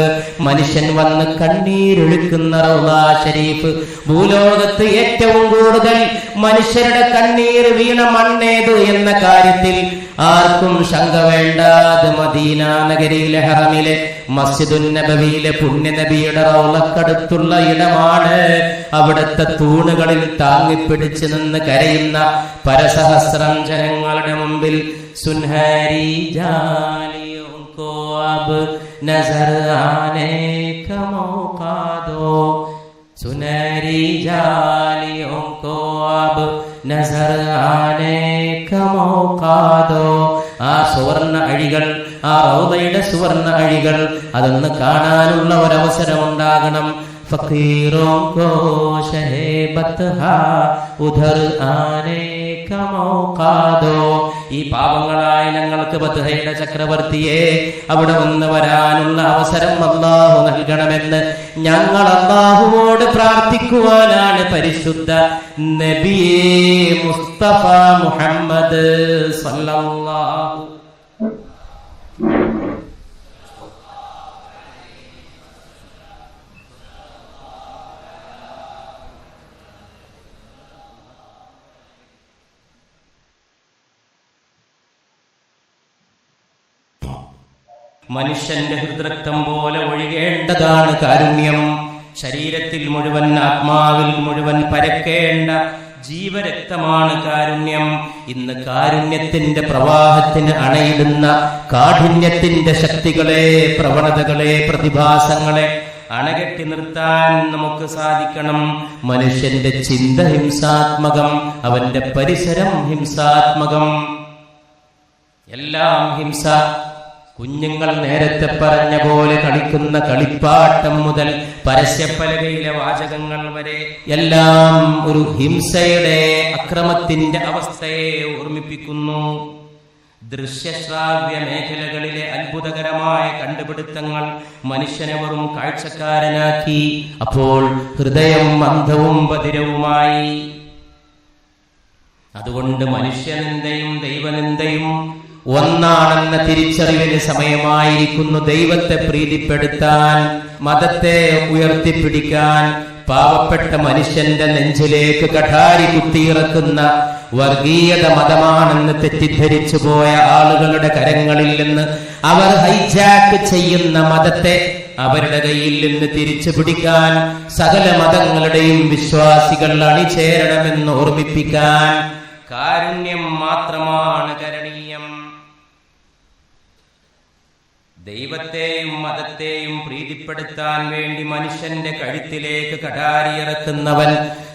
മനുഷ്യൻ വന്ന് കണ്ണീരൊഴുക്കുന്ന റൗദാ ഷരീഫ്. ഭൂലോകത്ത് ഏറ്റവും കൂടുതൽ മനുഷ്യരുടെ കണ്ണീർ വീണ മണ്ണേത് എന്ന കാര്യത്തിൽ ആർക്കും ശങ്ക വേണ്ട. അത് മദീന നഗരിയിലെ ഹറമിലെ മസ്ജിദുൻ നബവിയിലെ പുണ്യനബിയുടെ റൗളക്കടുത്തുള്ള ഇടമാണ്. അവിടുത്തെ തൂണുകളിൽ താങ്ങിപ്പിടിച്ചു നിന്ന് കരയുന്ന പരസഹസ്രം ജനങ്ങളുടെ മുമ്പിൽ സുൻഹരി ജാലിയോं को अब नजर आने का मौका दो. सुनहरी जालियों को अब नजर आने का मौका दो. ആ സുവർണ അഴികൾ, ആ റൗദയുടെ സുവർണ അഴികൾ, അതൊന്ന് കാണാനുള്ള ഒരവസരമുണ്ടാകണം. ഫഖീറോं को शहेबत हा उधर आने का मौका दो. ഈ പാവങ്ങളായ ഞങ്ങൾക്ക് ബത്ഹയുടെ ചക്രവർത്തിയെ അവിടെ വന്ന് വരാനുള്ള അവസരം അല്ലാഹു നൽകണമെന്ന് ഞങ്ങൾ അല്ലാഹുവോട് പ്രാർത്ഥിക്കുവാനാണ് പരിശുദ്ധ നബിയേ മുസ്തഫ മുഹമ്മദ് സല്ലല്ലാഹു. മനുഷ്യന്റെ ഹൃദ്രക്തം പോലെ ഒഴുകേണ്ടതാണ് കാരുണ്യം. ശരീരത്തിൽ മുഴുവൻ, ആത്മാവിൽ മുഴുവൻ പരക്കേണ്ട ജീവരക്തമാണ് കാരുണ്യം. ഇന്ന് കാരുണ്യത്തിന്റെ പ്രവാഹത്തിന് അണയിടുന്ന കാഠിന്യത്തിന്റെ ശക്തികളെ, പ്രവണതകളെ, പ്രതിഭാസങ്ങളെ അണകെട്ടി നിർത്താൻ നമുക്ക് സാധിക്കണം. മനുഷ്യന്റെ ചിന്ത ഹിംസാത്മകം, അവന്റെ പരിസരം ഹിംസാത്മകം, എല്ലാം ഹിംസ. കുഞ്ഞുങ്ങൾ നേരത്തെ പറഞ്ഞ പോലെ കളിക്കുന്ന കളിപ്പാട്ടം മുതൽ പരസ്യപ്പലകയിലെ വാചകങ്ങൾ വരെ എല്ലാം ഒരു ഹിംസയുടെ, അക്രമത്തിന്റെ അവസ്ഥയെ ഓർമ്മിപ്പിക്കുന്നു. ദൃശ്യശ്രാവ്യ മേഖലകളിലെ അത്ഭുതകരമായ കണ്ടുപിടുത്തങ്ങൾ മനുഷ്യനെ വെറും കാഴ്ചക്കാരനാക്കി. അപ്പോൾ ഹൃദയം മന്ദവും ബധിരവുമായി. അതുകൊണ്ട് മനുഷ്യനിന്ദയും ദൈവനിന്ദയും ഒന്നാണെന്ന തിരിച്ചറിവിന് സമയമായിരിക്കുന്നു. ദൈവത്തെ പ്രീതിപ്പെടുത്താൻ, മതത്തെ ഉയർത്തിപ്പിടിക്കാൻ പാവപ്പെട്ട മനുഷ്യന്റെ നെഞ്ചിലേക്ക് കഠാരി കുത്തിയിറക്കുന്ന വർഗീയത മതമാണെന്ന് തെറ്റിദ്ധരിച്ചു പോയ ആളുകളുടെ കരങ്ങളിൽ നിന്ന് അവർ ഹൈജാക്ക് ചെയ്യുന്ന മതത്തെ അവരുടെ കയ്യിൽ നിന്ന് തിരിച്ചു പിടിക്കാൻ സകല മതങ്ങളുടെയും വിശ്വാസികൾ അണിചേരണമെന്ന് ഓർമ്മിപ്പിക്കാൻ കാരുണ്യം മാത്രമാണ് കരണീയം. ദൈവത്തെയും മതത്തെയും പ്രീതിപ്പെടുത്താൻ വേണ്ടി മനുഷ്യന്റെ കഴുത്തിലേക്ക് കഠാരിയിറക്കുന്നവൻ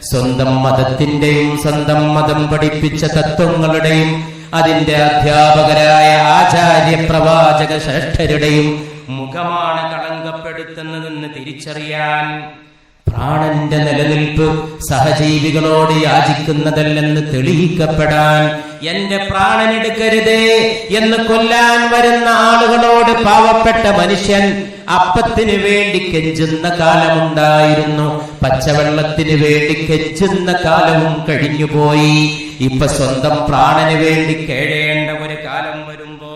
സ്വന്തം മതത്തിന്റെയും സ്വന്തം മതം പഠിപ്പിച്ച തത്വങ്ങളുടെയും അതിന്റെ അധ്യാപകരായ ആചാര്യ പ്രവാചക ശ്രേഷ്ഠരുടെയും മുഖമാണ് കളങ്കപ്പെടുത്തുന്നതെന്ന് തിരിച്ചറിയാൻ, പ്രാണന്റെ നിലനിൽപ്പ് സഹജീവികളോട് യാചിക്കുന്നതല്ലെന്ന് തെളിയിക്കപ്പെടാൻ, എന്റെ പ്രാണനെടുക്കരുതേ എന്ന് കൊല്ലാൻ വരുന്ന ആളുകളോട് പാവപ്പെട്ട മനുഷ്യൻ അപ്പത്തിന് വേണ്ടി കെഞ്ചുന്ന കാലമുണ്ടായിരുന്നു. പച്ചവെള്ളത്തിന് വേണ്ടി കെഞ്ചുന്ന കാലവും കഴിഞ്ഞുപോയി. ഇപ്പൊ സ്വന്തം പ്രാണന് വേണ്ടി കേഴേണ്ട ഒരു കാലം വരുമ്പോ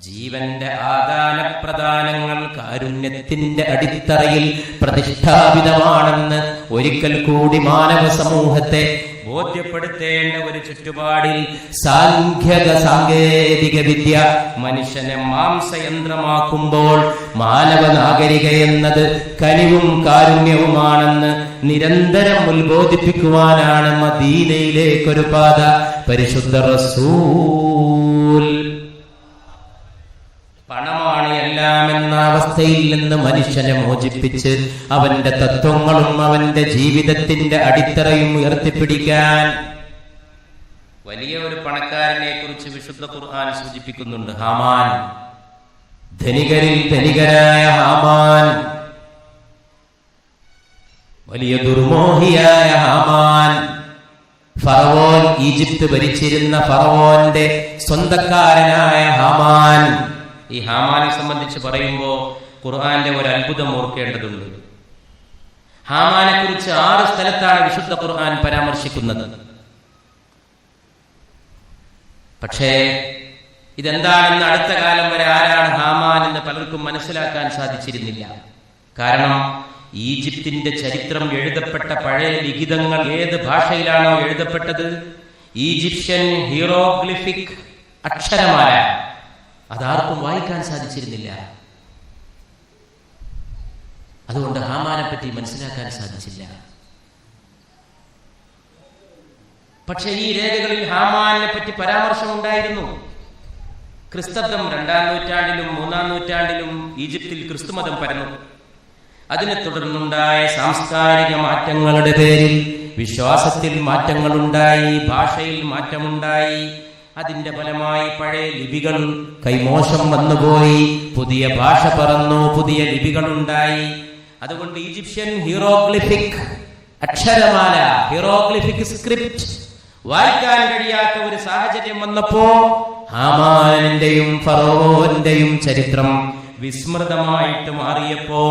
ജീവന്റെ ആദാന പ്രദാനങ്ങൾ കാരുണ്യത്തിന്റെ അടിത്തറയിൽ പ്രതിഷ്ഠാപിതമാണെന്ന് ഒരിക്കൽ കൂടി മാനവ സമൂഹത്തെ ബോധ്യപ്പെടുത്തേണ്ട ഒരു ചുറ്റുപാടിൽ സാങ്കേതിക വിദ്യ മനുഷ്യനെ മാംസയന്ത്രമാക്കുമ്പോൾ മാനവ നാഗരിക എന്നത് കനിവും കാരുണ്യവുമാണെന്ന് നിരന്തരം ഉത്ബോധിപ്പിക്കുവാനാണ് മദീനയിലേക്കൊരു പാത പരിശുദ്ധ റസൂൽ. പണമാണ് എല്ലാം എന്ന അവസ്ഥയിൽ നിന്ന് മനുഷ്യനെ മോചിപ്പിച്ച് അവന്റെ തത്വങ്ങളും അവന്റെ ജീവിതത്തിന്റെ അടിത്തറയും ഉയർത്തിപ്പിടിക്കാൻ വലിയ ഒരു പണക്കാരനെ കുറിച്ച് വിശുദ്ധ ഖുർആൻ സൂചിപ്പിക്കുന്നുണ്ട്. ഹാമാൻ, ധനികരിൽ ധനികനായ ഹാമാൻ, വലിയ ദുർമോഹിയായ ഹാമാൻ, ഫറവോൻ, ഈജിപ്ത് ഭരിച്ചിരുന്ന ഫറവോന്റെ സ്വന്തക്കാരനായ ഹാമാൻ. ഈ ഹാമാനെ സംബന്ധിച്ച് പറയുമ്പോൾ ഖുർആന്റെ ഒരു അത്ഭുതം ഓർക്കേണ്ടതുണ്ട്. ഹാമാനെ കുറിച്ച് 6 സ്ഥലത്താണ് വിശുദ്ധ ഖുർആൻ പരാമർശിക്കുന്നത്. പക്ഷേ ഇതെന്താണെന്ന് അടുത്ത കാലം വരെ ആരാണ് ഹാമാൻ എന്ന് പലർക്കും മനസ്സിലാക്കാൻ സാധിച്ചിരുന്നില്ല. കാരണം ഈജിപ്തിന്റെ ചരിത്രം എഴുതപ്പെട്ട പഴയ ലിഖിതങ്ങൾ ഏത് ഭാഷയിലാണോ എഴുതപ്പെട്ടത്, ഈജിപ്ഷ്യൻ ഹീറോഗ്ലിഫിക് അക്ഷരമാല, അതാർക്കും വായിക്കാൻ സാധിച്ചിരുന്നില്ല. അതുകൊണ്ട് ഹാമാനെ പറ്റി മനസ്സിലാക്കാൻ സാധിച്ചില്ല. പക്ഷെ ഈ രേഖകളിൽ ഹാമാനെ പറ്റി പരാമർശം ഉണ്ടായിരുന്നു. ക്രിസ്തബ്ദം 2-ാം നൂറ്റാണ്ടിലും 3-ാം നൂറ്റാണ്ടിലും ഈജിപ്തിൽ ക്രിസ്തുമതം പരന്നു. അതിനെ തുടർന്നുണ്ടായ സാംസ്കാരിക മാറ്റങ്ങളുടെ പേരിൽ വിശ്വാസത്തിൽ മാറ്റങ്ങളുണ്ടായി, ഭാഷയിൽ മാറ്റമുണ്ടായി. അതിന്റെ ഫലമായി പഴയ ലിപികൾ കൈമോശം വന്നുപോയി, പുതിയ ഭാഷ പറന്നു, പുതിയ ലിപികളുണ്ടായി. അതുകൊണ്ട് ഈജിപ്ഷ്യൻ ഹീറോഗ്ലിഫിക് അക്ഷരമാല, ഹീറോഗ്ലിഫിക് സ്ക്രിപ്റ്റ് വായിക്കാൻ കഴിയാത്ത ഒരു സാഹചര്യം വന്നപ്പോ ഹാമാന്റെയും ഫറവോന്റെയും ചരിത്രം വിസ്മൃതമായിട്ട് മാറിയപ്പോ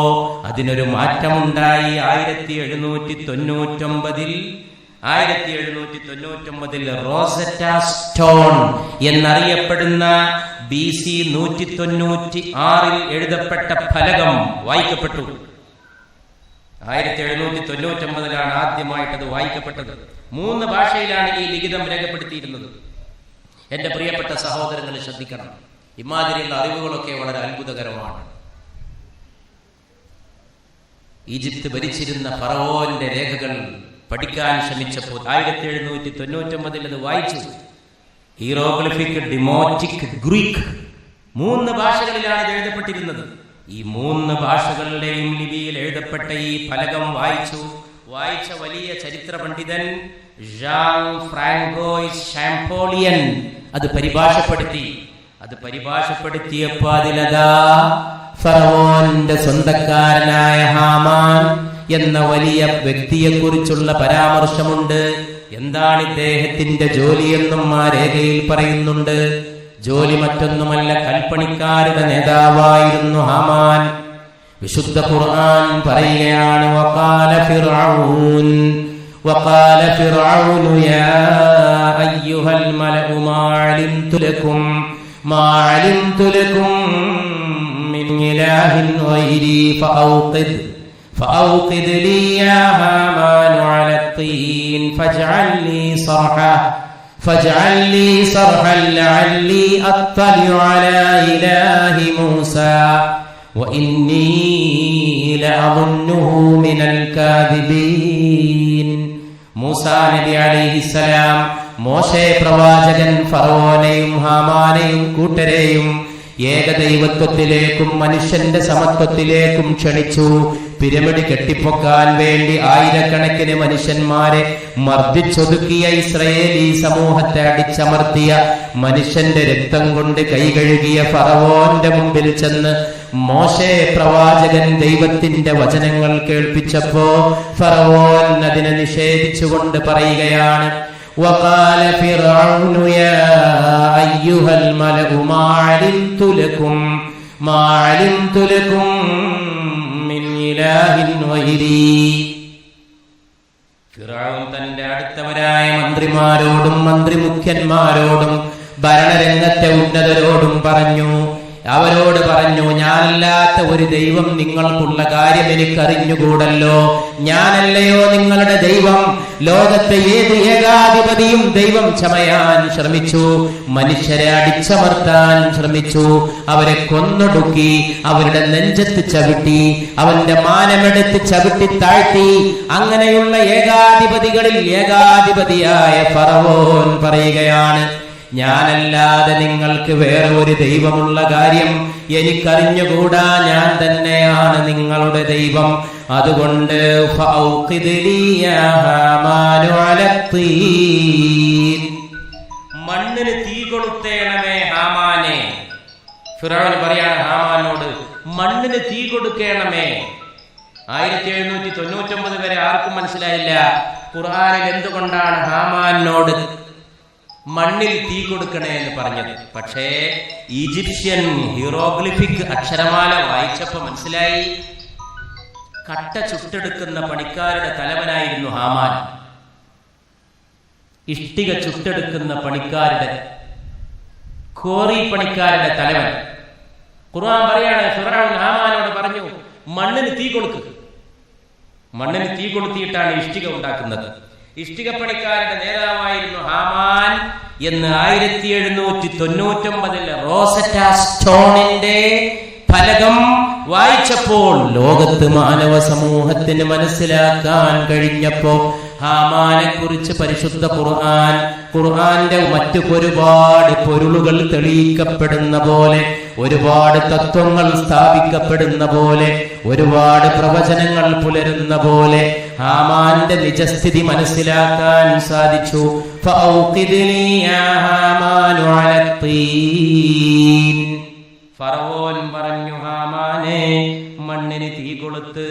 അതിനൊരു മാറ്റമുണ്ടായി. 1799 റോസറ്റ സ്റ്റോൺ എന്നറിയപ്പെടുന്ന BC 196 എഴുതപ്പെട്ട ഫലകം വായിക്കപ്പെട്ടു. 1799 ആദ്യമായിട്ടത് വായിക്കപ്പെട്ടത്. 3 ഭാഷയിലാണ് ഈ ലിഖിതം രേഖപ്പെടുത്തിയിരുന്നത്. എന്റെ പ്രിയപ്പെട്ട സഹോദരങ്ങളെ ശ്രദ്ധിക്കണം, ഇമാതിരിയുള്ള അറിവുകളൊക്കെ വളരെ അത്ഭുതകരമാണ്. ഈജിപ്ത് ഭരിച്ചിരുന്ന ഫറവോന്റെ രേഖകൾ പഠിക്കാൻ ശ്രമിച്ചപ്പോൾ 1799 അത് വായിച്ചു. ഹീറോഗ്ലിഫിക്, ഡിമോറ്റിക്, ഗ്രീക്ക് 3 ഭാഷകളിലാണ് ഇത് എഴുതപ്പെട്ടിരുന്നത്. ഈ 3 ഭാഷകളുടെയും ലിപിയിൽ എഴുതപ്പെട്ട ഈ ഫലകം വായിച്ച വലിയ ചരിത്ര പണ്ഡിതൻ ജാൻ ഫ്രാങ്കോയിസ് ഷാംപോളിയൻ അത് പരിഭാഷപ്പെടുത്തിയപ്പോ അതിലതാ ഫറവോന്റെ സ്വന്തക്കാരനായ ഹാമാൻ എന്ന വലിയ വ്യക്തിയെക്കുറിച്ചുള്ള പരാമർശമുണ്ട്. എന്താണ് ഇദ്ദേഹത്തിന്റെ ജോലിയെന്നും ആ രേഖയിൽ പറയുന്നുണ്ട്. ജോലി മറ്റൊന്നുമല്ല, കൽപ്പണിക്കാരുടെ നേതാവായിരുന്നു ഹാമാൻ. വിശുദ്ധ ഖുർആൻ പറയുകയാണ്, وقال فرعون يا أيها الملأ ما علمت لكم من إله غيري فأوقد لي يا هامان على الطين فاجعل لي صرحا لعلي أطلع على إله موسى وإني لأظنه من الكاذبين. മൂസാ നബി അലൈഹിസ്സലാം മോശെ പ്രവാചകൻ ഫറവോനെയും ഹാമാനെയും കൂട്ടരെയും ഏകദൈവത്വത്തിലേക്കും മനുഷ്യന്റെ സമത്വത്തിലേക്കും ക്ഷണിച്ചു. പിരമിഡ് കെട്ടിപ്പൊക്കാൻ വേണ്ടി ആയിരക്കണക്കിന് മനുഷ്യന്മാരെ മർദ്ദിച്ചൊതുക്കിയ ഇസ്രായേലി സമൂഹത്തെ അടിച്ചമർത്തിയ, മനുഷ്യന്റെ രക്തം കൊണ്ട് കൈകഴുകിയ ഫറവോന്റെ മുമ്പിൽ ചെന്ന് മോശെ പ്രവാചകൻ ദൈവത്തിന്റെ വചനങ്ങൾ കേൾപ്പിച്ചപ്പോ ഫറവോൻ അതിനെ നിഷേധിച്ചുകൊണ്ട് പറയുകയാണ്, وقال فرعون يا أيها الملأ ما علمت لكم من إله غيري. ഫിറഔൻ തന്റെ അടുത്തവരായ മന്ത്രിമാരോടും മന്ത്രിമുഖ്യന്മാരോടും ഭരണരംഗത്തെ ഉന്നതരോടും അവരോട് പറഞ്ഞു, ഞാനല്ലാത്ത ഒരു ദൈവം നിങ്ങൾക്കുള്ള കാര്യം എനിക്കറിഞ്ഞുകൂടല്ലോ. ഞാനല്ലയോ നിങ്ങളുടെ ദൈവം? ലോകത്തെ ഏത് ഏകാധിപതിയും ദൈവം ചമയാൻ ശ്രമിച്ചു, മനുഷ്യരെ അടിച്ചമർത്താൻ ശ്രമിച്ചു, അവരെ കൊന്നൊടുക്കി, അവരുടെ നെഞ്ചത്ത് ചവിട്ടി, അവന്റെ മാനമെടുത്ത് ചവിട്ടി താഴ്ത്തി. അങ്ങനെയുള്ള ഏകാധിപതികളിൽ ഏകാധിപതിയായ ഫറവോൻ പറയുകയാണ്, ഞാനല്ലാതെ നിങ്ങൾക്ക് വേറെ ഒരു ദൈവമുള്ള കാര്യം എനിക്കറിഞ്ഞുകൂടാ, ഞാൻ തന്നെയാണ് നിങ്ങളുടെ ദൈവം. അതുകൊണ്ട് മണ്ണിന് തീ കൊളുത്തേണമേ ഹാമാനെ. ഫിറഔൻ പറയാണ് ഹാമാനോട്, മണ്ണിന് തീ കൊടുക്കേണമേ. 1799 വരെ ആർക്കും മനസ്സിലായില്ല ഖുർആനിൽ എന്തുകൊണ്ടാണ് ഹാമാനോട് മണ്ണിൽ തീ കൊടുക്കണേ എന്ന് പറഞ്ഞത്. പക്ഷേ ഈജിപ്ഷ്യൻ ഹീറോഗ്ലിഫിക് അക്ഷരമാല വായിച്ചപ്പോ മനസ്സിലായി, കട്ട ചുട്ടെടുക്കുന്ന പണിക്കാരുടെ തലവനായിരുന്നു ഹാമാൻ. ഇഷ്ടിക ചുട്ടെടുക്കുന്ന പണിക്കാരുടെ, കോറി പണിക്കാരുടെ തലവൻ. ഖുർആൻ പറയാണ്, ഫിറഔൻ ഹാമാനോട് പറഞ്ഞു, മണ്ണിന് തീ കൊടുക്ക്. മണ്ണിന് തീ കൊളുത്തിയിട്ടാണ് ഇഷ്ടിക ഉണ്ടാക്കുന്നത്. ഇഷ്ടികപ്പണിക്കാരുടെ നേതാവായിരുന്നു ഹാമാൻ എന്ന് 1799 റോസറ്റ സ്റ്റോണിന്റെ ഫലകം വായിച്ചപ്പോൾ ലോകത്ത് മാനവ സമൂഹത്തിന് മനസ്സിലാക്കാൻ കഴിഞ്ഞപ്പോ ഹാമാനെ കുറിച്ച് പരിശുദ്ധ ഖുർആന്റെ മറ്റു ഒരുപാട് പൊരുളുകൾ തെളിയിക്കപ്പെടുന്ന പോലെ, ഒരുപാട് തത്വങ്ങൾ സ്ഥാപിക്കപ്പെടുന്ന പോലെ, ഒരുപാട് പ്രവചനങ്ങൾ പുലരുന്ന പോലെ ഹാമാന്റെ നിജസ്ഥിതി മനസ്സിലാക്കാൻ സാധിച്ചു. ഫറവോൻ പറഞ്ഞു, ഹാമാനെ മണ്ണിന് തീ കൊളുത്ത്,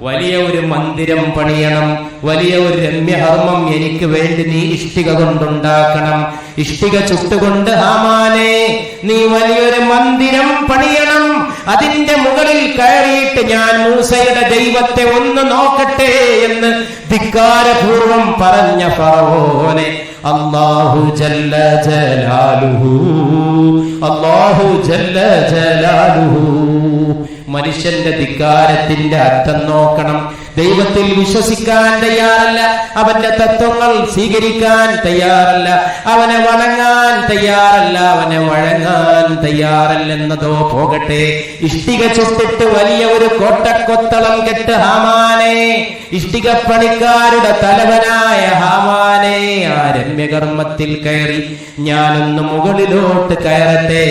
വലിയ ഒരു മന്ദിരം പണിയണം, വലിയ ഒരു രമ്യഹർമ്മം എനിക്ക് വേണ്ടി നീ ഇഷ്ടിക കൊണ്ടുണ്ടാക്കണം. ഇഷ്ടിക ചുട്ടുകൊണ്ട് ഹാമാനെ നീ വലിയൊരു മന്ദിരം പണിയണം. അതിന്റെ മുകളിൽ കയറിയിട്ട് ഞാൻ മൂസയുടെ ദൈവത്തെ ഒന്ന് നോക്കട്ടെ എന്ന് ധിക്കാരപൂർവം പറഞ്ഞ ഫറവോനെ അല്ലാഹു ജല്ല ജലാലുഹു മനുഷ്യന്റെ ധിക്കാരത്തിന്റെ അർത്ഥം നോക്കണം. ദൈവത്തിൽ വിശ്വസിക്കാൻ തയ്യാറല്ല, അവന്റെ തത്വങ്ങൾ സ്വീകരിക്കാൻ തയ്യാറല്ല, അവനെ വണങ്ങാൻ തയ്യാറല്ല, അവനെ വഴങ്ങാൻ തയ്യാറല്ലെന്നതോ പോകട്ടെ, ഇഷ്ടിക ചുട്ടിട്ട് വലിയ ഒരു കോട്ടക്കൊത്തളം കെട്ട് ഹാമാനെ, ഇഷ്ടിക പണിക്കാരുടെ തലവനായ ഹാമാനെ, ആ രമ്യകർമ്മത്തിൽ കയറി ഞാനൊന്ന് മുകളിലോട്ട് കയറട്ടെ,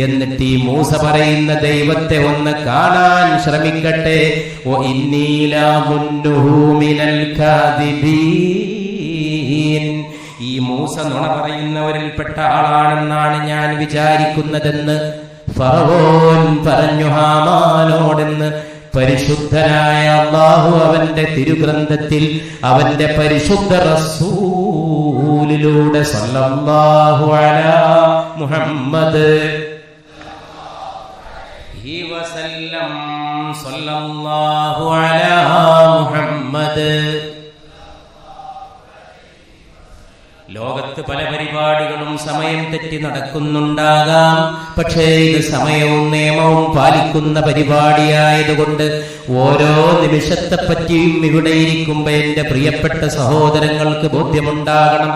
എന്നിട്ട് ഈ മൂസ പറയുന്ന ദൈവത്തെ ഒന്ന് കാണാൻ ശ്രമിക്കട്ടെ. ഈ മൂസ നുണ പറയുന്നവരിൽപ്പെട്ട ആളാണെന്നാണ് ഞാൻ വിചാരിക്കുന്നതെന്ന് ഫറവോൻ പറഞ്ഞു ഹാമാനോടെന്ന് പരിശുദ്ധനായ അല്ലാഹു അവന്റെ തിരുഗ്രന്ഥത്തിൽ അവന്റെ പരിശുദ്ധ റസൂലിലൂടെ സല്ലല്ലാഹു അലാ മുഹമ്മദ് വസല്ലം സല്ലല്ലാഹു അലാ മുഹമ്മദ്. ലോകത്ത് പല പരിപാടികളും സമയം തെറ്റി നടക്കുന്നുണ്ടാകാം. പക്ഷേ ഇത് സമയവും നിയമവും പാലിക്കുന്ന പരിപാടിയായതുകൊണ്ട് ഓരോ നിമിഷത്തെ പറ്റിയും ഇവിടെ ഇരിക്കുമ്പോ എന്റെ പ്രിയപ്പെട്ട സഹോദരങ്ങൾക്ക് ബോധ്യമുണ്ടാകണം.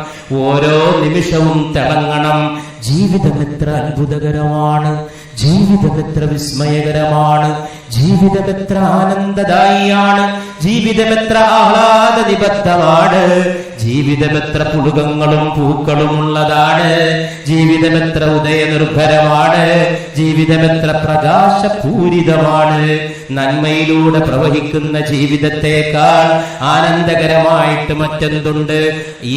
ഓരോ നിമിഷവും തിളങ്ങണം. ജീവിതം എത്ര അത്ഭുതകരമാണ്, ജീവിതം എത്ര വിസ്മയകരമാണ്, ജീവിതം എത്ര ആനന്ദദായിയാണ്, ജീവിതം എത്ര ആഹ്ലാദ നിബദ്ധമാണ്, ജീവിതം എത്ര പുളുകങ്ങളും പൂക്കളും ഉള്ളതാണ്, ജീവിതം എത്ര ഉദയനിർഭരമാണ്, ജീവിതം എത്ര പ്രകാശപൂരിതമാണ്. നന്മയിലൂടെ പ്രവഹിക്കുന്ന ജീവിതത്തെക്കാൾ ആനന്ദകരമായിട്ട് മറ്റെന്തുണ്ട്?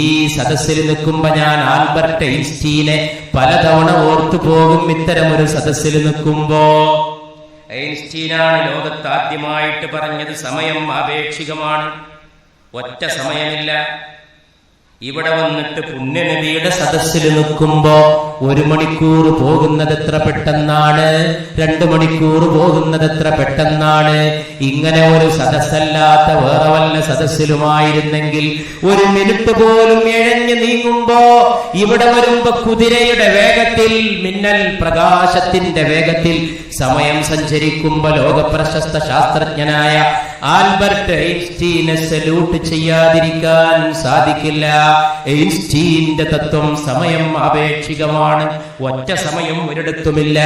ഈ സദസ്സിൽ നിൽക്കുമ്പോ ഞാൻ ആൽബർട്ട് ഐൻസ്റ്റീനെ പലതവണ ഓർത്തു പോകും. ഇത്തരമൊരു സദസ്സിൽ നിൽക്കുമ്പോ ഐൻസ്റ്റീനാണ് ലോകത്ത് ആദ്യമായിട്ട് പറഞ്ഞത് സമയം ആപേക്ഷികമാണ്, ഒറ്റ സമയമില്ല. ഇവിടെ വന്നിട്ട് പുണ്യനബിയുടെ സദസ്സിൽ നിൽക്കുമ്പോ 1 മണിക്കൂർ പോകുന്നത് എത്ര പെട്ടെന്നാണ്, 2 മണിക്കൂർ പോകുന്നത് എത്ര പെട്ടെന്നാണ്. ഇങ്ങനെ ഒരു സദസ്സല്ലാത്ത വേറെ വല്ല സദസ്സിലുമായിരുന്നെങ്കിൽ 1 മിനിറ്റ് പോലും ഇഴഞ്ഞു നീങ്ങുമ്പോ ഇവിടെ വരുമ്പോ കുതിരയുടെ വേഗത്തിൽ, മിന്നൽ പ്രകാശത്തിന്റെ വേഗത്തിൽ സമയം സഞ്ചരിക്കുമ്പോ ലോകപ്രശസ്ത ശാസ്ത്രജ്ഞനായ ആൽബർട്ട് ഐൻസ്റ്റീനെ സല്യൂട്ട് ചെയ്യാതിരിക്കാൻ സാധിക്കില്ല. ഐൻസ്റ്റീന്റെ തത്വം സമയം ആപേക്ഷികമാണ്, ഒറ്റ സമയം ഒരിടത്തുമില്ല.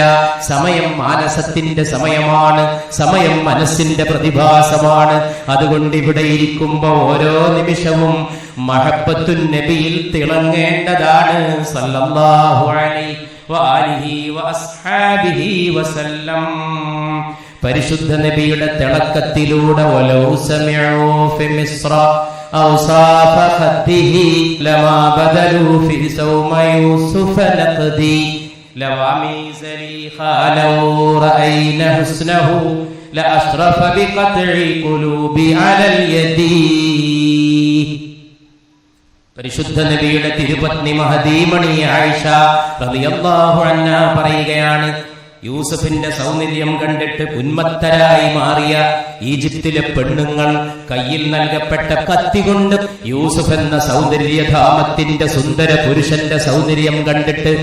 സമയം മാനസത്തിന്റെ സമയമാണ്, സമയം മനസ്സിന്റെ പ്രതിഭാസമാണ്. അതുകൊണ്ട് ഇവിടെ ഇരിക്കുമ്പോ ഓരോ നിമിഷവും മഹബ്ബത്തുൻ നബിയിൽ തിളങ്ങേണ്ടതാണ്. സല്ലല്ലാഹു അലൈഹി വആലിഹി വഅസ്ഹാബിഹി വസല്ലം. പരിശുദ്ധ നബിയുടെ തിളക്കത്തിലൂടെ വലൗ സമിഉ ഫി മിസ്ര ഔസാഫ ഖദ്ദിഹി ലമാ ബദലു ഫി സൗമ യൂസുഫ ലഖദി ലവാമി സലീഖ ലൗ റഅയ്ന ഹുസ്നഹു ലഅശ്റഫ ബിഖത്ഇ ഖുലൂബി അലൽ യദി. പരിശുദ്ധ നബിയുടെ തിരുപത്നി മഹദീമണി ആയിഷ റളിയല്ലാഹു അൻഹാ പറയുകയാണ്, യൂസുഫിന്റെ സൗന്ദര്യം കണ്ടിട്ട് ഉന്മത്തരായി മാറിയ ഈജിപ്തിലെ പെണ്ണുങ്ങൾ കയ്യിൽ നൽകപ്പെട്ട കത്തി കൊണ്ട് യൂസുഫ് എന്ന സൗന്ദര്യധാമത്തിന്റെ സുന്ദര പുരുഷന്റെ സൗന്ദര്യം കണ്ടിട്ട്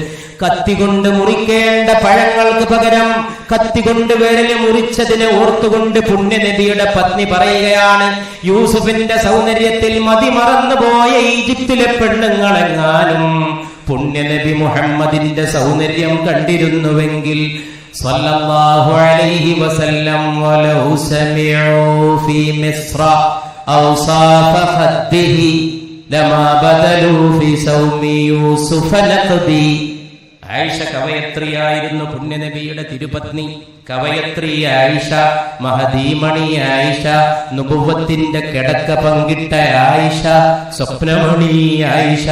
കത്തി കൊണ്ട് മുറിക്കേണ്ട പഴങ്ങൾക്ക് പകരം കത്തി കൊണ്ട് വിരല് മുറിച്ചതിനെ ഓർത്തുകൊണ്ട് പുണ്യനബിയുടെ പത്നി പറയുകയാണ്, യൂസുഫിന്റെ സൗന്ദര്യത്തിൽ മതിമറന്നുപോയ ഈജിപ്തിലെ പെണ്ണുങ്ങളെങ്ങാനും പുണ്യനബി മുഹമ്മദിന്റെ സൗന്ദര്യം കണ്ടിരുന്നുവെങ്കിൽ സല്ലല്ലാഹു അലൈഹി വസല്ലം വലൗ സമിഉ ഫീ മിസ്ര ഔസാഫ ഖദ്ദിഹി ലമാ ബദലു ഫീ സൗമി യൂസുഫ ലഖദി. ആയിഷ കവയത്രിയായിരുന്നു, പുണ്യനബിയുടെ തിരുപത്നി കവയത്രി ആയിഷ, മഹദീമണി ആയിഷ, നുബുവത്തിന്റെ കിടക്ക പങ്കിട്ട ആയിഷ, സ്വപ്നമണി ആയിഷ,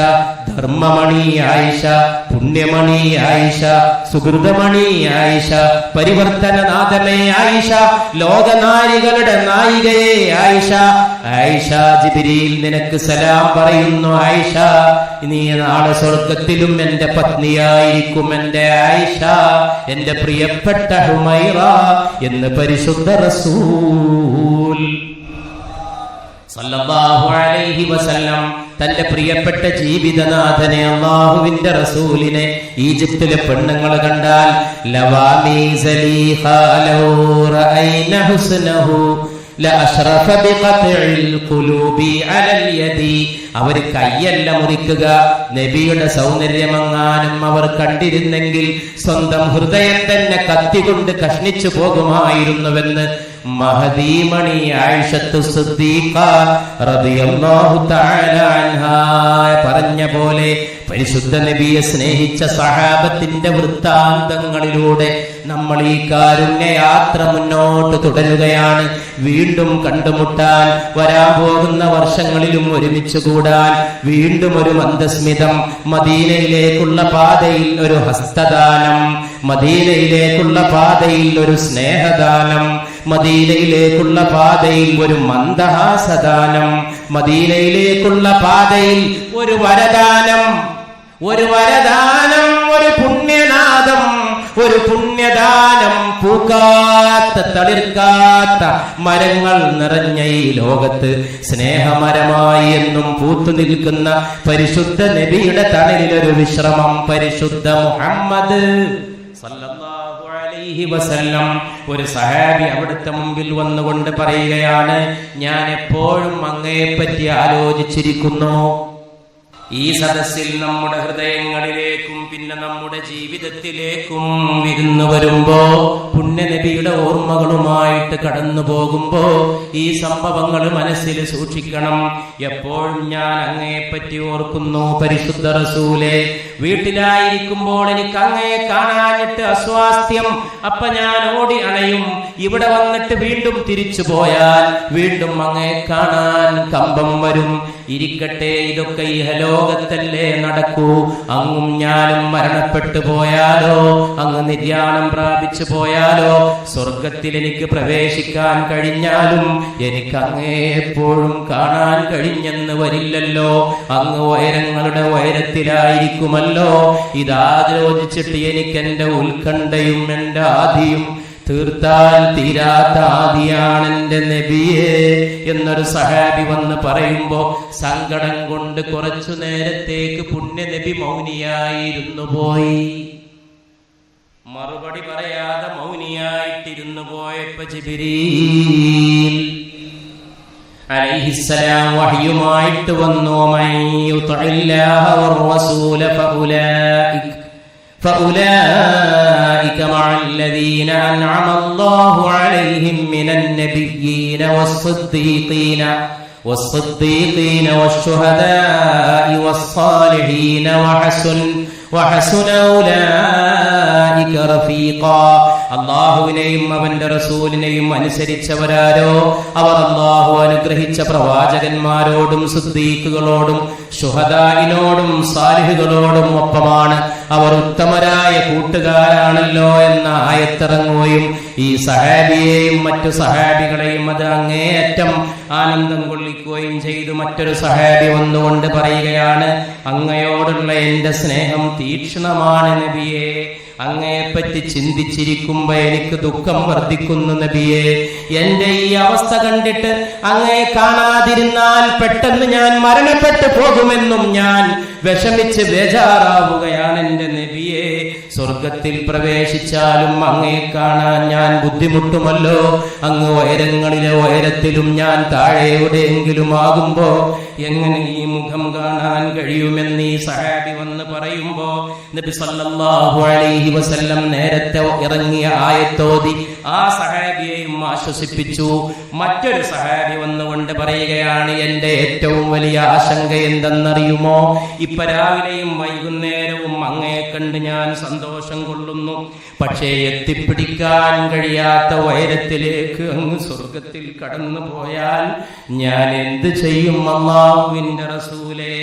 ധർമ്മമണി ആയിഷ, പുണ്യമണി ആയിഷ, സുഹൃതമണി ആയിഷ, പരിവർത്തനനാഥമേ ആയിഷ, ലോകനാരികളുടെ നായികയെ ആയിഷ. ആയിഷ, ജിബ്രീൽ നിനക്ക് സലാം പറയുന്നു ആയിഷ, നീ നാളെ സ്വർഗത്തിലും എന്റെ പത്നിയായിരിക്കും എന്റെ ആയിഷ, എന്റെ പ്രിയപ്പെട്ട ഹുമൈറ എന്ന് പരിശുദ്ധ റസൂൽ സല്ലല്ലാഹു അലൈഹി വസല്ലം തന്റെ പ്രിയപ്പെട്ട ജീവിതനാഥനെ അല്ലാഹുവിന്റെ റസൂലിനെ ഈജിപ്തിലെ പെണ്ണുങ്ങൾ കണ്ടാൽ ലവാമി സലീഖ ലൗ റഅയ്ന ഹുസ്നഹു ലഅശ്റഫ ബിഖത്ഇൽ ഖുലൂബി അലൽ യദി. അവർ കയ്യല്ല മുറിക്കുക, നബിയുടെ സൗന്ദര്യമെങ്ങാനും അവർ കണ്ടിരുന്നെങ്കിൽ സ്വന്തം ഹൃദയം തന്നെ കത്തികൊണ്ട് കഷ്ണിച്ചു പോകുമായിരുന്നുവെന്ന് മഹദീമണി ആയിഷത്തു സിദ്ദീഖ റളിയല്ലാഹു തആല അൻഹാ പറഞ്ഞ പോലെ പരിശുദ്ധ നബിയെ സ്നേഹിച്ച സഹാബത്തിന്റെ വൃത്താന്തങ്ങളിലൂടെ നമ്മൾ ഈ കാരുണ്യയാത്ര മുന്നോട്ട് തുടരുകയാണ്. വീണ്ടും കണ്ടുമുട്ടാൻ, വരാൻ പോകുന്ന വർഷങ്ങളിലും ഒരുമിച്ച് കൂടാൻ, വീണ്ടും ഒരു മന്ദസ്മിതം, മദീനയിലേക്കുള്ള പാതയിൽ ഒരു ഹസ്തദാനം, മദീനയിലേക്കുള്ള പാതയിൽ ഒരു സ്നേഹദാനം, മദീനയിലേക്കുള്ള പാതയിൽ ഒരു മന്ദഹാസദാനം, മദീനയിലേക്കുള്ള പാതയിൽ ഒരു വരദാനം, ഒരു പുണ്യനാദം, ഒരു പുണ്യദാനം. പൂക്കാത്ത തളിർക്കാത്ത മരങ്ങൾ നിറഞ്ഞ ഈ ലോകത്ത് സ്നേഹമരമായി എന്നും പൂത്തു നിൽക്കുന്ന പരിശുദ്ധ നബിയുടെ തണലിലൊരു വിശ്രമം. പരിശുദ്ധ മുഹമ്മദ് സല്ലല്ലാഹു അലൈഹി വസല്ലം. ഒരു സഹാബി അവിടുത്തെ മുമ്പിൽ വന്നുകൊണ്ട് പറയുകയാണ്, ഞാൻ എപ്പോഴും അങ്ങയെപ്പറ്റി ആലോചിച്ചിരിക്കുന്നു. ഈ സദസ്സിൽ നമ്മുടെ ഹൃദയങ്ങളിലേക്കും പിന്നെ നമ്മുടെ ജീവിതത്തിലേക്കും വിരുന്നു വരുമ്പോ, പുണ്യനബിയുടെ ഓർമ്മകളുമായിട്ട് കടന്നു പോകുമ്പോ ഈ സംഭവങ്ങൾ മനസ്സിൽ സൂക്ഷിക്കണം. എപ്പോഴും ഞാൻ അങ്ങയെപ്പറ്റി ഓർക്കുന്നു. പരിശുദ്ധ റസൂലേ, വീട്ടിലായിരിക്കുമ്പോൾ എനിക്ക് അങ്ങയെ കാണാനിട്ട് അസ്വാസ്ഥ്യം, അപ്പൊ ഞാൻ ഓടി അണയും. ഇവിടെ വന്നിട്ട് വീണ്ടും തിരിച്ചു പോയാൽ വീണ്ടും അങ്ങയെ കാണാൻ കമ്പം വരും. ഇരിക്കട്ടെ, ഇതൊക്കെ ഇഹലോകത്തല്ലേ നടക്കൂ. അങ്ങും ഞാനും മരണപ്പെട്ടു പോയാലോ, അങ്ങ് നിര്യാണം പ്രാപിച്ചു പോയാലോ, സ്വർഗത്തിൽ എനിക്ക് പ്രവേശിക്കാൻ കഴിഞ്ഞാലും എനിക്ക് അങ്ങേ എപ്പോഴും കാണാൻ കഴിഞ്ഞെന്ന് വരില്ലല്ലോ. അങ്ങ് ഉയരങ്ങളുടെ ഉയരത്തിലായിരിക്കുമല്ലോ. ഇതാലോചിച്ചിട്ട് എനിക്ക് എന്റെ ഉത്കണ്ഠയും എന്റെ ആദിയും തീർത്താൽ തീരാത്ത ആദിയാണെന്റെ നബിയെ എന്നൊരു സഹാബി വന്ന് പറയുമ്പോ സങ്കടം കൊണ്ട് കുറച്ചു നേരത്തേക്ക് പുണ്യ നബി മൗനിയായിരുന്നു പോയി. മറുപടി പറയാതെ മൗനിയായിട്ടിരുന്നു പോയപ്പോ ജിബ്രീൽ അലൈഹിസ്സലാം വഹ്യുമായിട്ട് വന്നു. മൻ യുതിഇല്ലാഹ വറസൂല فأولئك مع الذين أنعم الله عليهم من النبيين والصديقين والشهداء والصالحين وحسن أولئك رفيقا. അള്ളാഹുവിനെയും അവന്റെ റസൂലിനെയും അനുസരിച്ചവരാരോ അവർ അള്ളാഹു അനുഗ്രഹിച്ച പ്രവാചകന്മാരോടും സിദ്ദീഖുകളോടും ശുഹദായിനോടും സാലിഹുകളോടും ഒപ്പമാണ്. അവർ ഉത്തമരായ കൂട്ടുകാരാണല്ലോ എന്ന ആയത്തിറങ്ങുകയും ഈ സഹാബിയെയും മറ്റു സഹാബികളെയും അത് അങ്ങേയറ്റം ആനന്ദം കൊള്ളിക്കുകയും ചെയ്തു. മറ്റൊരു സഹാബി വന്നുകൊണ്ട് പറയുകയാണ്, അങ്ങയോടുള്ള എന്റെ സ്നേഹം തീക്ഷ്ണമാണ് നബിയെ. അങ്ങയെപ്പറ്റി ചിന്തിച്ചിരിക്കുമ്പോ എനിക്ക് ദുഃഖം വർദ്ധിക്കുന്നു നബിയെ. എന്റെ ഈ അവസ്ഥ കണ്ടിട്ട് അങ്ങയെ കാണാതിരുന്നാൽ പെട്ടെന്ന് ഞാൻ മരണപ്പെട്ടു പോകുമെന്നും ഞാൻ വിഷമിച്ച് ബേജാറാവുകയാണ് എന്റെ നബിയെ. സ്വർഗത്തിൽ പ്രവേശിച്ചാലും അങ്ങയെ കാണാൻ ഞാൻ ബുദ്ധിമുട്ടുമല്ലോ. അങ്ങ് ഉയരങ്ങളിലെ ഉയരത്തിലും ഞാൻ താഴെ എവിടെയെങ്കിലും ആകുമ്പോ എങ്ങനെ ഈ മുഖം കാണാൻ കഴിയുമെന്ന് ഈ സഹാബി വന്ന് പറയുമ്പോ നബി സല്ലല്ലാഹു അലൈഹി വസല്ലം നേരത്തെ ഇറങ്ങിയ ആയത്തോതി ആ സഹാബിയെയും ആശ്വസിപ്പിച്ചു. മറ്റൊരു സഹാബി വന്നുകൊണ്ട് പറയുകയാണ്, എന്റെ ഏറ്റവും വലിയ ആശങ്ക എന്തെന്നറിയുമോ? ഇപ്പൊ രാവിലെയും വൈകുന്നേരവും അങ്ങയെ കണ്ട് ഞാൻ സന്തോഷം കൊള്ളുന്നു. പക്ഷേ എത്തിപ്പിടിക്കാൻ കഴിയാത്ത ഉയരത്തിലേക്ക് അങ്ങ് സ്വർഗത്തിൽ കടന്നു പോയാൽ ഞാൻ എന്ത് ചെയ്യും അല്ലാഹുവിന്റെ റസൂലേ?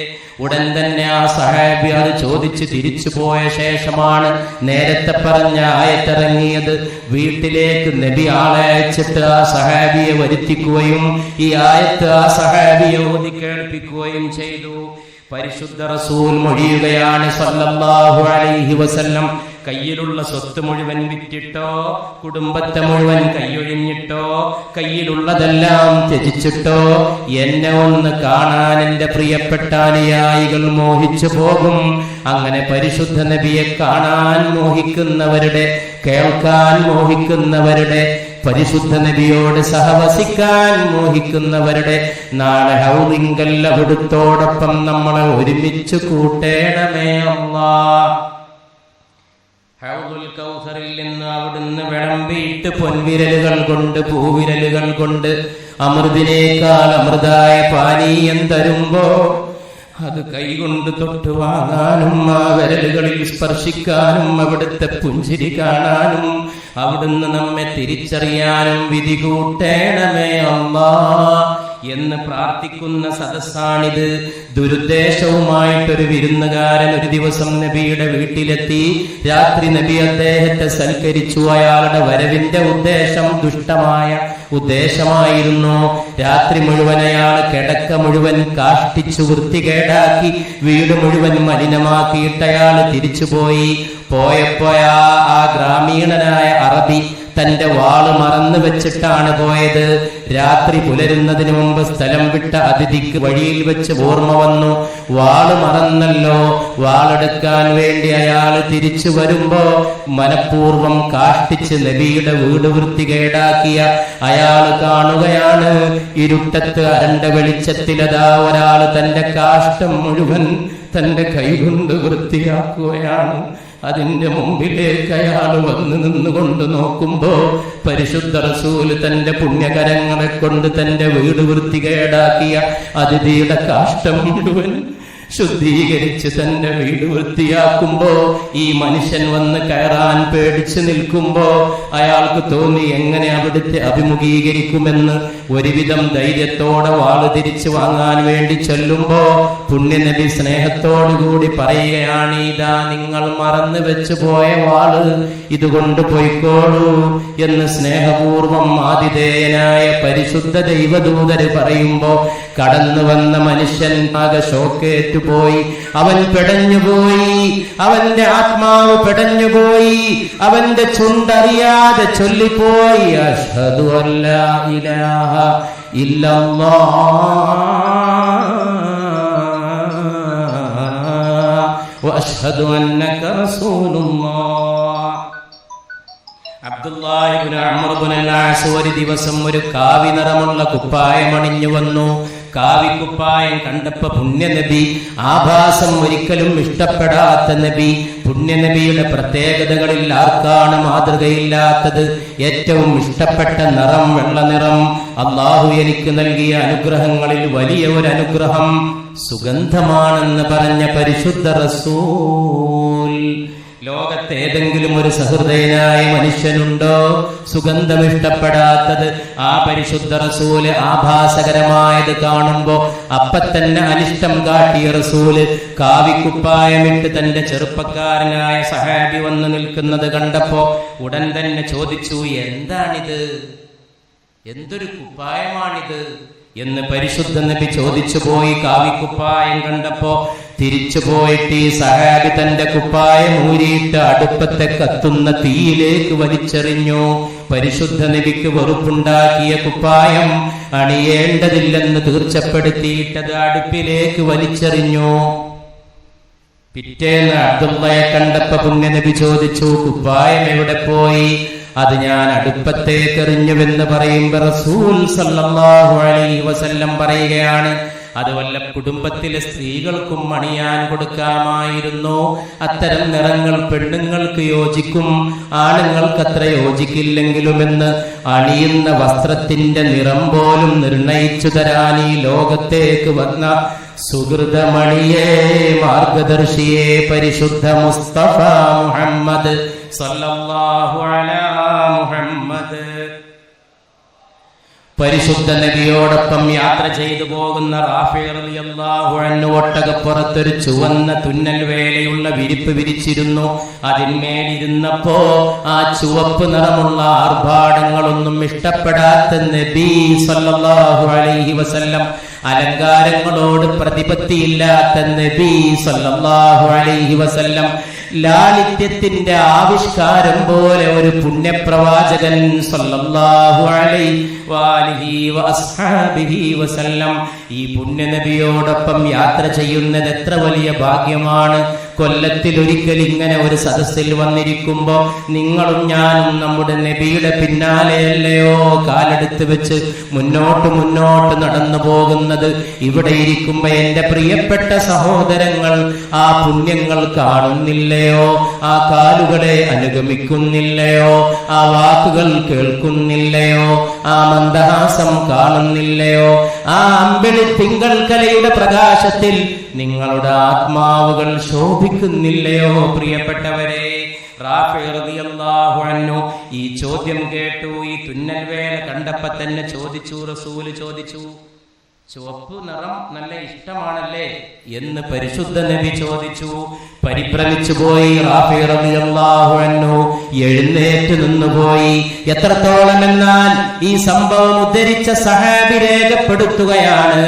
ഉടൻ തന്നെ ആ സഹാബി അത് ചോദിച്ച് തിരിച്ചു പോയ ശേഷമാണ് നേരത്തെ പറഞ്ഞ ആയത്തിറങ്ങിയത്. വീട്ടിലേക്ക് നബി ആളെ അയച്ചിട്ട് ആ സഹാബിയെ വരുത്തിക്കുകയും ഈ ആയത്ത് ആ സഹാബിയെ ഓതി കേൾപ്പിക്കുകയും ചെയ്തു. പരിശുദ്ധ റസൂൽ മൊഴിയുകയാണ് സല്ലല്ലാഹു അലൈഹി വസല്ലം, കയ്യിലുള്ള സ്വത്ത് മുഴുവൻ വിറ്റിട്ടോ, കുടുംബത്തെ മുഴുവൻ കൈയൊഴിഞ്ഞിട്ടോ, കയ്യിലുള്ളതെല്ലാം ത്യജിച്ചിട്ടോ എന്നെ ഒന്ന് കാണാൻ എന്റെ പ്രിയപ്പെട്ട അനുയായികൾ മോഹിച്ചു പോകും. അങ്ങനെ പരിശുദ്ധ നബിയെ കാണാൻ മോഹിക്കുന്നവരുടെ, കേൾക്കാൻ മോഹിക്കുന്നവരുടെ, പരിശുദ്ധ നബിയോട് സഹവസിക്കാൻ മോഹിക്കുന്നവരുടെ നാളെ ഹൗദിങ്കൽ അവിടുത്തോടൊപ്പം നമ്മളെ ഒരുമിച്ച് കൂട്ടേണമേ അല്ലാഹ്. ഹൗദുൽ കൗസറിൽ നിന്ന് അവിടുന്ന് വിളമ്പിയിട്ട് പൊൻവിരലുകൾ കൊണ്ട്, പൂവിരലുകൾ കൊണ്ട് അമൃതിനേക്കാൾ അമൃതായ പാനീയം തരുമ്പോ അത് കൈകൊണ്ട് തൊട്ട് വാങ്ങാനും ആ വിരലുകളിൽ സ്പർശിക്കാനും അവിടുത്തെ പുഞ്ചിരി കാണാനും അവിടുന്ന് നമ്മെ തിരിച്ചറിയാനും വിധി കൂട്ടേണമേ അല്ലാഹ് എന്ന് പ്രാർത്ഥിക്കുന്ന സദസ്സാണിത്. ദുരുദ്ദേശവുമായിട്ടൊരു വിരുന്നുകാരൻ ഒരു ദിവസം നബിയുടെ വീട്ടിലെത്തി. രാത്രി നബി അദ്ദേഹത്തെ സൽക്കരിച്ചു. അയാളുടെ വരവിന്റെ ഉദ്ദേശം ദുഷ്ടമായ ഉദ്ദേശമായിരുന്നു. രാത്രി മുഴുവൻ അയാൾ കിടക്ക മുഴുവൻ കാഷ്ടിച്ചു വൃത്തികേടാക്കി വീട് മുഴുവൻ മലിനമാക്കിയിട്ട് അയാൾ തിരിച്ചുപോയി. പോയപ്പോയാ ആ ഗ്രാമീണനായ അറബി തന്റെ വാള് മറന്നു വെച്ചിട്ടാണ് പോയത്. രാത്രി പുലരുന്നതിന് മുമ്പ് സ്ഥലം വിട്ട അതിഥിക്ക് വഴിയിൽ വെച്ച് ഓർമ്മ വന്നു, വാള് മറന്നല്ലോ. വാളെടുക്കാൻ വേണ്ടി അയാൾ തിരിച്ചു വരുമ്പോ മനഃപൂർവ്വം കാഷ്ടിച്ച് നബിയുടെ വീട് വൃത്തികേടാക്കിയ അയാൾ കാണുകയാണ്, ഇരുട്ടത്ത് അരണ്ട വെളിച്ചത്തിലതാ ഒരാൾ തന്റെ കാഷ്ടം മുഴുവൻ തന്റെ കൈകൊണ്ട് വൃത്തിയാക്കുകയാണ്. അതിന്റെ മുമ്പിലേക്ക് അയാൾ വന്ന് നിന്നുകൊണ്ട് നോക്കുമ്പോ പരിശുദ്ധ റസൂൽ തന്റെ പുണ്യകരങ്ങളെ കൊണ്ട് തന്റെ വീട് വൃത്തികേടാക്കിയ അതിഥിയുടെ കാഷ്ടം മുഴുവൻ ശുദ്ധീകരിച്ച് തന്റെ വീട് വൃത്തിയാക്കുമ്പോ ഈ മനുഷ്യൻ വന്ന് കയറാൻ പേടിച്ചു നിൽക്കുമ്പോ അയാൾക്ക് തോന്നി എങ്ങനെ അവിടുത്തെ അഭിമുഖീകരിക്കുമെന്ന്. ഒരുവിധം ധൈര്യത്തോടെ വാള് തിരിച്ചു വാങ്ങാൻ വേണ്ടി ചൊല്ലുമ്പോ പുണ്യനബി സ്നേഹത്തോടുകൂടി പറയുകയാണ്, ഇതാ നിങ്ങൾ മറന്നു വെച്ചു പോയ വാള്, ഇതുകൊണ്ട് പോയിക്കോളൂ എന്ന് സ്നേഹപൂർവം ആതിഥേയനായ പരിശുദ്ധ ദൈവദൂതര് പറയുമ്പോ കടന്നു വന്ന മനുഷ്യൻ ആകെ ഷോക്കേറ്റുപോയി. അവൻ പെടഞ്ഞുപോയി, അവന്റെ ആത്മാവ് പെടഞ്ഞുപോയി, അവന്റെ ചുണ്ടറിയാതെ ചൊല്ലിപ്പോയി, അഷ്ഹദു അല്ലാ ഇലാഹ ഇല്ലല്ലാഹ് വ അഷ്ഹദു അന്നക റസൂലുള്ളാഹ്. അബ്ദുല്ലാഹി ഇബ്നു അംർ ഇബ്നുൽ ആസ് ഒരു ദിവസം ഒരു കാവി നിറമുള്ള കുപ്പായം അണിഞ്ഞു വന്നു. കാവിക്കുപ്പായം കണ്ടപ്പോ പുണ്യനബി, ആഭാസം ഒരിക്കലും ഇഷ്ടപ്പെടാത്ത നബി, പുണ്യനബിയുടെ പ്രത്യേകതകളിൽ ആർക്കാണ് മാതൃകയില്ലാത്തത്? ഏറ്റവും ഇഷ്ടപ്പെട്ട നിറം വെള്ള നിറം. അള്ളാഹു എനിക്ക് നൽകിയ അനുഗ്രഹങ്ങളിൽ വലിയ ഒരു അനുഗ്രഹം സുഗന്ധമാണെന്ന് പറഞ്ഞ പരിശുദ്ധ റസൂൽ. ലോകത്ത് ഏതെങ്കിലും ഒരു സഹൃദയനായ മനുഷ്യനുണ്ടോ സുഗന്ധം ഇഷ്ടപ്പെടാത്തത്? ആ പരിശുദ്ധ റസൂല് ആഭാസകരമായത് കാണുമ്പോ അപ്പത്തന്നെ അനിഷ്ടം കാട്ടിയ റസൂല് കാവിക്കുപ്പായമിട്ട് തന്റെ ചെറുപ്പക്കാരനായ സഹാബി വന്നു നിൽക്കുന്നത് കണ്ടപ്പോ ഉടൻ തന്നെ ചോദിച്ചു, എന്താണിത്? എന്തൊരു കുപ്പായമാണിത് എന്ന് പരിശുദ്ധ നബി ചോദിച്ചു പോയി. കാവിക്കുപ്പായം കണ്ടപ്പോ തിരിച്ചു പോയിട്ട് ഈ സഹാബി തന്റെ കുപ്പായം ഊരിയിട്ട് അടുപ്പത്തെ കത്തുന്ന തീയിലേക്ക് വലിച്ചെറിഞ്ഞു. പരിശുദ്ധ നബിക്ക് വെറുപ്പുണ്ടാക്കിയ കുപ്പായം അണിയേണ്ടതില്ലെന്ന് തീർച്ചപ്പെടുത്തിയിട്ടത് അടുപ്പിലേക്ക് വലിച്ചെറിഞ്ഞു. പിറ്റേന്ന് അബ്ദുള്ളയെ കണ്ടപ്പോ പുണ്യനബി ചോദിച്ചു, കുപ്പായം എവിടെ പോയി? അത് ഞാൻ അടുപ്പത്തേക്ക് എറിഞ്ഞുവെന്ന് പറയുമ്പോ റസൂൽ സല്ലല്ലാഹു അലൈഹി വസല്ലം പറയുകയാണ്, അത് വല്ല കുടുംബത്തിലെ സ്ത്രീകൾക്കും അണിയാൻ കൊടുക്കാമായിരുന്നു. അത്തരം നിറങ്ങൾ പെണ്ണുങ്ങൾക്ക് യോജിക്കും, ആണുങ്ങൾക്ക് അത്ര യോജിക്കില്ലെങ്കിലുമെന്ന് അണിയുന്ന വസ്ത്രത്തിന്റെ നിറം പോലും നിർണയിച്ചു തരാൻ ഈ ലോകത്തേക്ക് വന്ന സുഹൃതമണിയേ, മാർഗദർശിയെ പരിശുദ്ധ മുസ്തഫ മുഹമ്മദ് സല്ലല്ലാഹു അലാ മുഹമ്മദ്. പരിശുദ്ധ നബിയോടൊപ്പം യാത്ര ചെയ്തു പോകുന്ന റാഫി റളിയല്ലാഹു അൻഹു ഒട്ടകപ്പുറത്തൊരു ചുവന്ന തുന്നൽ വേലയുള്ള വിരിപ്പ് വിരിച്ചിരുന്നു. അതിന്മേലിരുന്നപ്പോ ആ ചുവപ്പ് നിറമുള്ള ആർഭാടങ്ങളൊന്നും ഇഷ്ടപ്പെടാത്ത നബി സല്ലല്ലാഹു അലൈഹി വസല്ലം, അലങ്കാരങ്ങളോട് പ്രതിപത്തിയില്ലാത്ത നബി സല്ലല്ലാഹു അലൈഹി വസല്ലം, ലാളിത്യത്തിന്റെ ആവിഷ്കാരം പോലെ ഒരു പുണ്യപ്രവാചകൻ സല്ലല്ലാഹു അലൈഹി വഅസ്ഹാബിഹി വസല്ലം ഈ പുണ്യനബിയോടൊപ്പം യാത്ര ചെയ്യുന്നത് എത്ര വലിയ ഭാഗ്യമാണ്. കൊല്ലത്തിൽ ഒരിക്കൽ ഇങ്ങനെ ഒരു സദസ്സിൽ വന്നിരിക്കുമ്പോ നിങ്ങളും ഞാനും നമ്മുടെ നബിയുടെ പിന്നാലെയല്ലയോ കാലെടുത്ത് വെച്ച് മുന്നോട്ട് നടന്നു പോകുന്നത്? ഇവിടെ ഇരിക്കുമ്പോ എന്റെ പ്രിയപ്പെട്ട സഹോദരങ്ങൾ ആ പുണ്യങ്ങൾ കാണുന്നില്ലയോ? ആ കാലുകളെ അനുഗമിക്കുന്നില്ലയോ? ആ വാക്കുകൾ കേൾക്കുന്നില്ലയോ? ആ മന്ദഹാസം കാണുന്നില്ലയോ? ആ അമ്പിളി തിങ്കൾ കലയുടെ പ്രകാശത്തിൽ നിങ്ങളുടെ ആത്മാവുകൾ ശോഭിക്കുന്നില്ലയോ? പ്രിയപ്പെട്ടവരെ, റാഫി റളിയല്ലാഹു അൻഹു ഈ ചോദ്യം കേട്ടു. ഈ തുന്നൽ വേല കണ്ടപ്പോ തന്നെ ചോദിച്ചു, റസൂല് ചോദിച്ചു, ചുവപ്പ് നിറം നല്ല ഇഷ്ടമാണല്ലേ എന്ന് പരിശുദ്ധ നബി ചോദിച്ചു. പരിഭ്രമിച്ചു പോയി റാഫി റളിയല്ലാഹു അൻഹു. എഴുന്നേറ്റ് നിന്നുപോയി. എത്രത്തോളം എന്നാൽ ഈ സംഭവം ഉദ്ധരിച്ച സഹാബി രേഖപ്പെടുത്തുകയാണ്,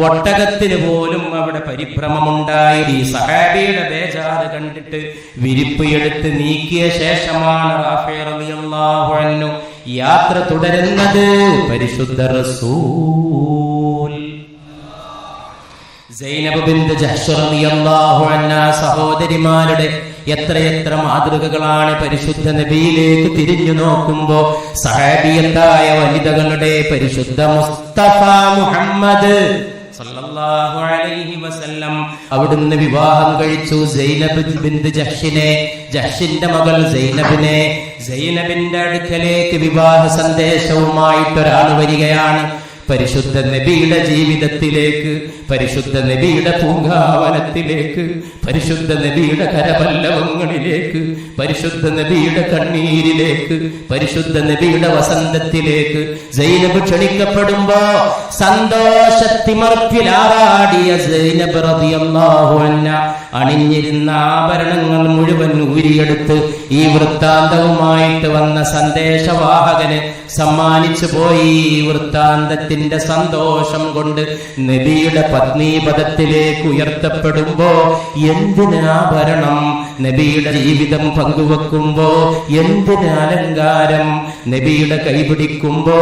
ഒട്ടകത്തിന് പോലും അവിടെ പരിഭ്രമമുണ്ടായി. ഈ സഹാബിയുടെ ബേജാറ് കണ്ടിട്ട് വിരിപ്പ് എടുത്ത് നീക്കിയ ശേഷമാണ് റാഫി റളിയല്ലാഹു അൻഹു യാത്ര തുടരുന്നത്. പരിശുദ്ധ റസൂൽ സൈനബ് ബിൻത് ജഹ്ഷ് റളിയല്ലാഹു അൻഹ സഹോദരിമാരുടെ എത്രയെത്ര മാതൃകകളാണ് പരിശുദ്ധ നബിയിലേക്ക് തിരിഞ്ഞു നോക്കുമ്പോ സഹാബിയത്തായ വനിതകളുടെ പരിശുദ്ധ മുസ്തഫ മുഹമ്മദ് സല്ലല്ലാഹു അലൈഹി വസല്ലം അവിടുന്ന് വിവാഹം കഴിച്ചു സൈനബ് ബിൻത് ജഹ്ഷിനെ, ജഹ്ഷിന്റെ മകൾ സൈനബിനെ. സൈനബിന്റെ അടുക്കലേക്ക് വിവാഹ സന്ദേശവുമായിട്ടൊരാൾ വരികയാണ്. പരിശുദ്ധ നബിയുടെ ജീവിതത്തിലേക്ക്, പരിശുദ്ധ നബിയുടെ പൂങ്കാവനത്തിലേക്ക്, പരിശുദ്ധ നബിയുടെ കരപല്ലവങ്ങളിലേക്ക്, പരിശുദ്ധ നബിയുടെ കണ്ണീരിലേക്ക്, പരിശുദ്ധ നബിയുടെ വസന്തത്തിലേക്ക് സൈനബ് ക്ഷണിക്കപ്പെടുമ്പോ സന്തോഷത്തിമർപ്പിലാറാടിയ സൈനബ് റളിയല്ലാഹു അൻഹ അണിഞ്ഞിരുന്ന ആഭരണങ്ങൾ മുഴുവൻ ഊരിയെടുത്ത് ഈ വൃത്താന്തവുമായിട്ട് വന്ന സന്ദേശവാഹകന് സമ്മാനിച്ചു പോയി. ഈ വൃത്താന്തത്തിന്റെ സന്തോഷം കൊണ്ട് നബിയുടെ പത്നീപദത്തിലേക്ക് ഉയർത്തപ്പെടുമ്പോ എന്തിന് ആഭരണം, നബിയുടെ ജീവിതം പങ്കുവെക്കുമ്പോ എന്തിന് അലങ്കാരം, നബിയുടെ കൈപിടിക്കുമ്പോ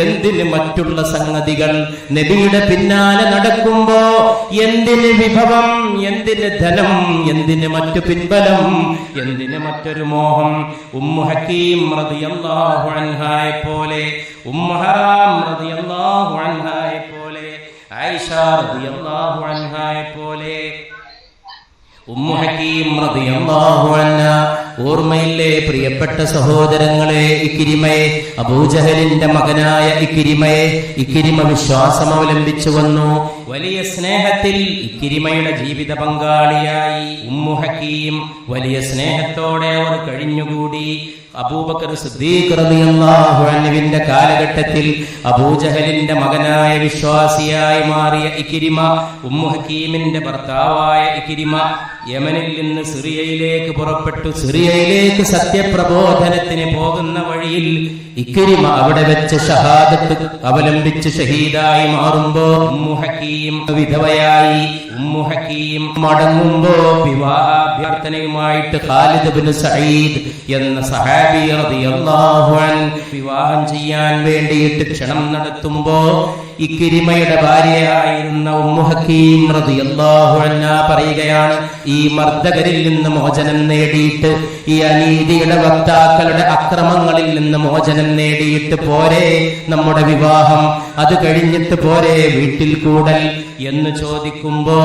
എന്തിന് മറ്റുള്ള സംഗതികൾ, നബിയുടെ പിന്നാലെ നടക്കുമ്പോ എന്തിന് വിഭവം, എന്തിന് ധനം, എന്തിന് മറ്റു പിൻബലം, എന്തിന് മറ്റൊരു മോഹം. ഉമ്മു ഹക്കീം റളിയല്ലാഹു അൻഹയെ പോലെ, ഉമ്മു ഹറാം റളിയല്ലാഹു അൻഹയെ പോലെ, ആയിഷ റളിയല്ലാഹു അൻഹയെ പോലെ, ഉമ്മു ഹക്കീം റളിയല്ലാഹു അൻഹ. ഓർമ്മയില്ലേ പ്രിയപ്പെട്ട സഹോദരങ്ങളെ, ഇക്രിമയെ, അബൂജഹലിന്റെ മകനായ ഇക്രിമ വിശ്വാസം അവലംബിച്ചു വന്നു. വലിയ സ്നേഹത്തിൽ ഇക്രിമയുടെ ജീവിത പങ്കാളിയായി ഉമ്മു ഹക്കീം. വലിയ സ്നേഹത്തോടെ അവർ കഴിഞ്ഞുകൂടി. അബൂബക്കർ സിദ്ദീഖ് റളിയല്ലാഹു അൻഹുവിന്റെ കാലഘട്ടത്തിൽ അബൂജഹലിന്റെ മകനായ വിശ്വാസിയായി മാറിയ ഇക്രിമ, ഉമ്മു ഹക്കീമിന്റെ ഭർത്താവായ ഇക്രിമ യമനിൽ നിന്ന് സിറിയയിലേക്ക് പുറപ്പെട്ടു. സിറിയയിലേക്ക് സത്യപ്രബോധനത്തിന് പോകുന്ന വഴിയിൽ ഇക്രിമ അവിടെ വെച്ച് ഷഹാദത്ത് അവലംബിച്ച് ഷഹീദായി മാറുമ്പോ ഉമ്മു ഹക്കീം വിധവയായി. ഉമ്മു ഹക്കീം മടങ്ങുമ്പോ വിവാഹാഭ്യർത്ഥനയുമായിട്ട് ഖാലിദ് ഇബ്നു സഈദ് എന്ന സഹാബി റളിയല്ലാഹു അൻഹു വിവാഹം ചെയ്യാൻ വേണ്ടിയിട്ട് ക്ഷണം നടത്തുമ്പോ ഇക്രിമയുടെ ഭാര്യയായിരുന്ന ഉമ്മു ഹക്കീം റളിയല്ലാഹു അൻഹ പറയുകയാണ്, ഈ മർദ്ദകരിൽ നിന്ന് മോചനം നേടിയിട്ട്, ഈ അനീതിയുടെ വക്താക്കളുടെ അക്രമങ്ങളിൽ നിന്ന് മോചനം നേടിയിട്ട് പോരെ നമ്മുടെ വിവാഹം, അത് കഴിഞ്ഞിട്ട് പോരെ വീട്ടിൽ കൂടൽ എന്ന് ചോദിക്കുമ്പോ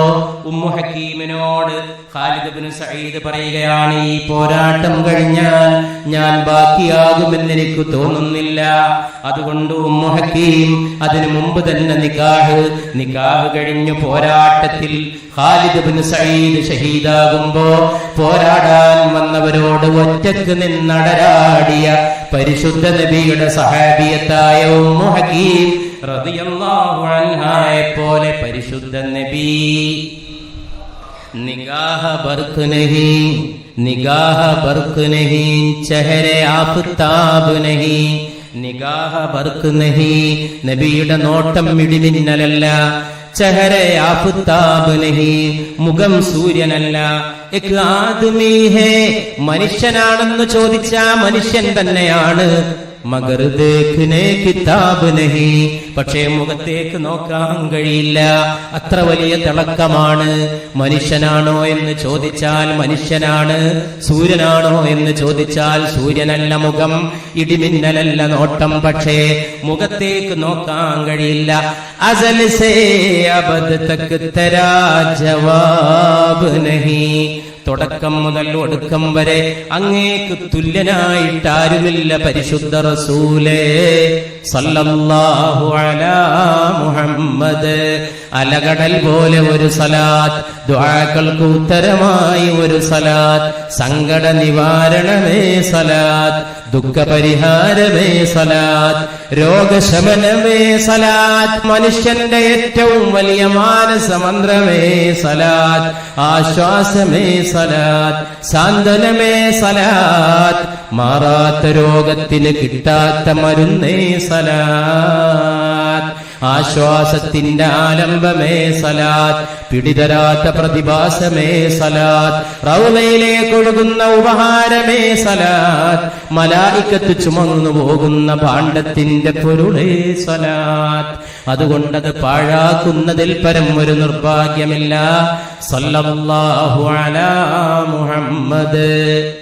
ഉമ്മു ഹക്കീമിനോട് ഖാലിദ് ഇബ്നു സഈദ് പറയുകയാണ്, ഈ പോരാട്ടം കഴിഞ്ഞാൽ ഞാൻ ബാക്കിയാകുമെന്ന് എനിക്ക് തോന്നുന്നില്ല. അതുകൊണ്ട് ഉമ്മു ഹക്കീം അതിനു മുമ്പ് തന്നെ നിക്കാഹ് കഴിഞ്ഞു പോരാട്ടത്തിൽ ഖാലിദ് ഇബ്നു സഈദ് ഷഹീദാകുമ്പോ പോരാടാൻ വന്നവരോട് ഒറ്റക്ക് നിന്നടരാടിയ പരിശുദ്ധ നബിയുടെ സഹാബിയത്തായ ഉമ്മു ഹക്കീം റളിയല്ലാഹു അൻഹയെ പോലെ പരിശുദ്ധ നബി നിഗാഹ ബർഖ് നഹി ചഹരെ ആഫ്താബ് നഹി, നിഗാഹ ബർഖ് നഹി, നബിയുടെ നോട്ടം ഇടിമിന്നലല്ല. ചഹരെ ആഫ്താബ് നഹി, മുഖം സൂര്യനല്ല. എക് ആദ്മി ഹേ, മനുഷ്യനാണെന്ന് ചോദിച്ചാ മനുഷ്യൻ തന്നെയാണ്. മഗർ ദേഖ്നെ കിതാബ് നഹി, പക്ഷേ മുഖത്തേക്ക് നോക്കാൻ കഴിയില്ല. അത്ര വലിയ തിളക്കമാണ്. മനുഷ്യനാണോ എന്ന് ചോദിച്ചാൽ മനുഷ്യനാണ്, സൂര്യനാണോ എന്ന് ചോദിച്ചാൽ സൂര്യനല്ല മുഖം, ഇടിമിന്നലല്ല നോട്ടം, പക്ഷേ മുഖത്തേക്ക് നോക്കാൻ കഴിയില്ല. അസൽ സേ അബദ് തക് തരാ ജവാബ് നഹി, തുടക്കം മുതൽ ഒടുക്കം വരെ അങ്ങേക്ക് തുല്യനായിട്ടാരുമില്ല പരിശുദ്ധ റസൂലേ സല്ലല്ലാഹു അലാ മുഹമ്മദ്. അലകടൽ പോലെ ഒരു സലാത്ത്, ദുആകൾക്ക് ഉത്തരമായി ഒരു സലാത്ത്, സങ്കട നിവാരണമേ സലാത്ത്, ദുഃഖപരിഹാരമേ സലാത്ത്, രോഗശമനമേ സലാത്ത്, മനുഷ്യന്റെ ഏറ്റവും വലിയ മാനസമന്ത്രമേ സലാത്ത്, ആശ്വാസമേ സലാത്ത്, സാന്ത്വനമേ സലാത്ത്, മാറാത്ത രോഗത്തിന് കിട്ടാത്ത മരുന്നേ സലാത്ത്, ആശ്വാസത്തിന്റെ ആലംബമേ സലാത്ത്, പിടിതരാത്ത പ്രതിഭാസമേ സലാത്ത്, റൗളയിലേക്ക് ഒഴുകുന്ന ഉപഹാരമേ സലാത്ത്, മലായിക്കത്ത് ചുമന്നു പോകുന്ന ഭാണ്ഡത്തിന്റെ പൊരുളേ സലാത്ത്. അതുകൊണ്ടത് പാഴാക്കുന്നതിൽ പരം ഒരു നിർഭാഗ്യമില്ല. സല്ലല്ലാഹു അലാ മുഹമ്മദ്.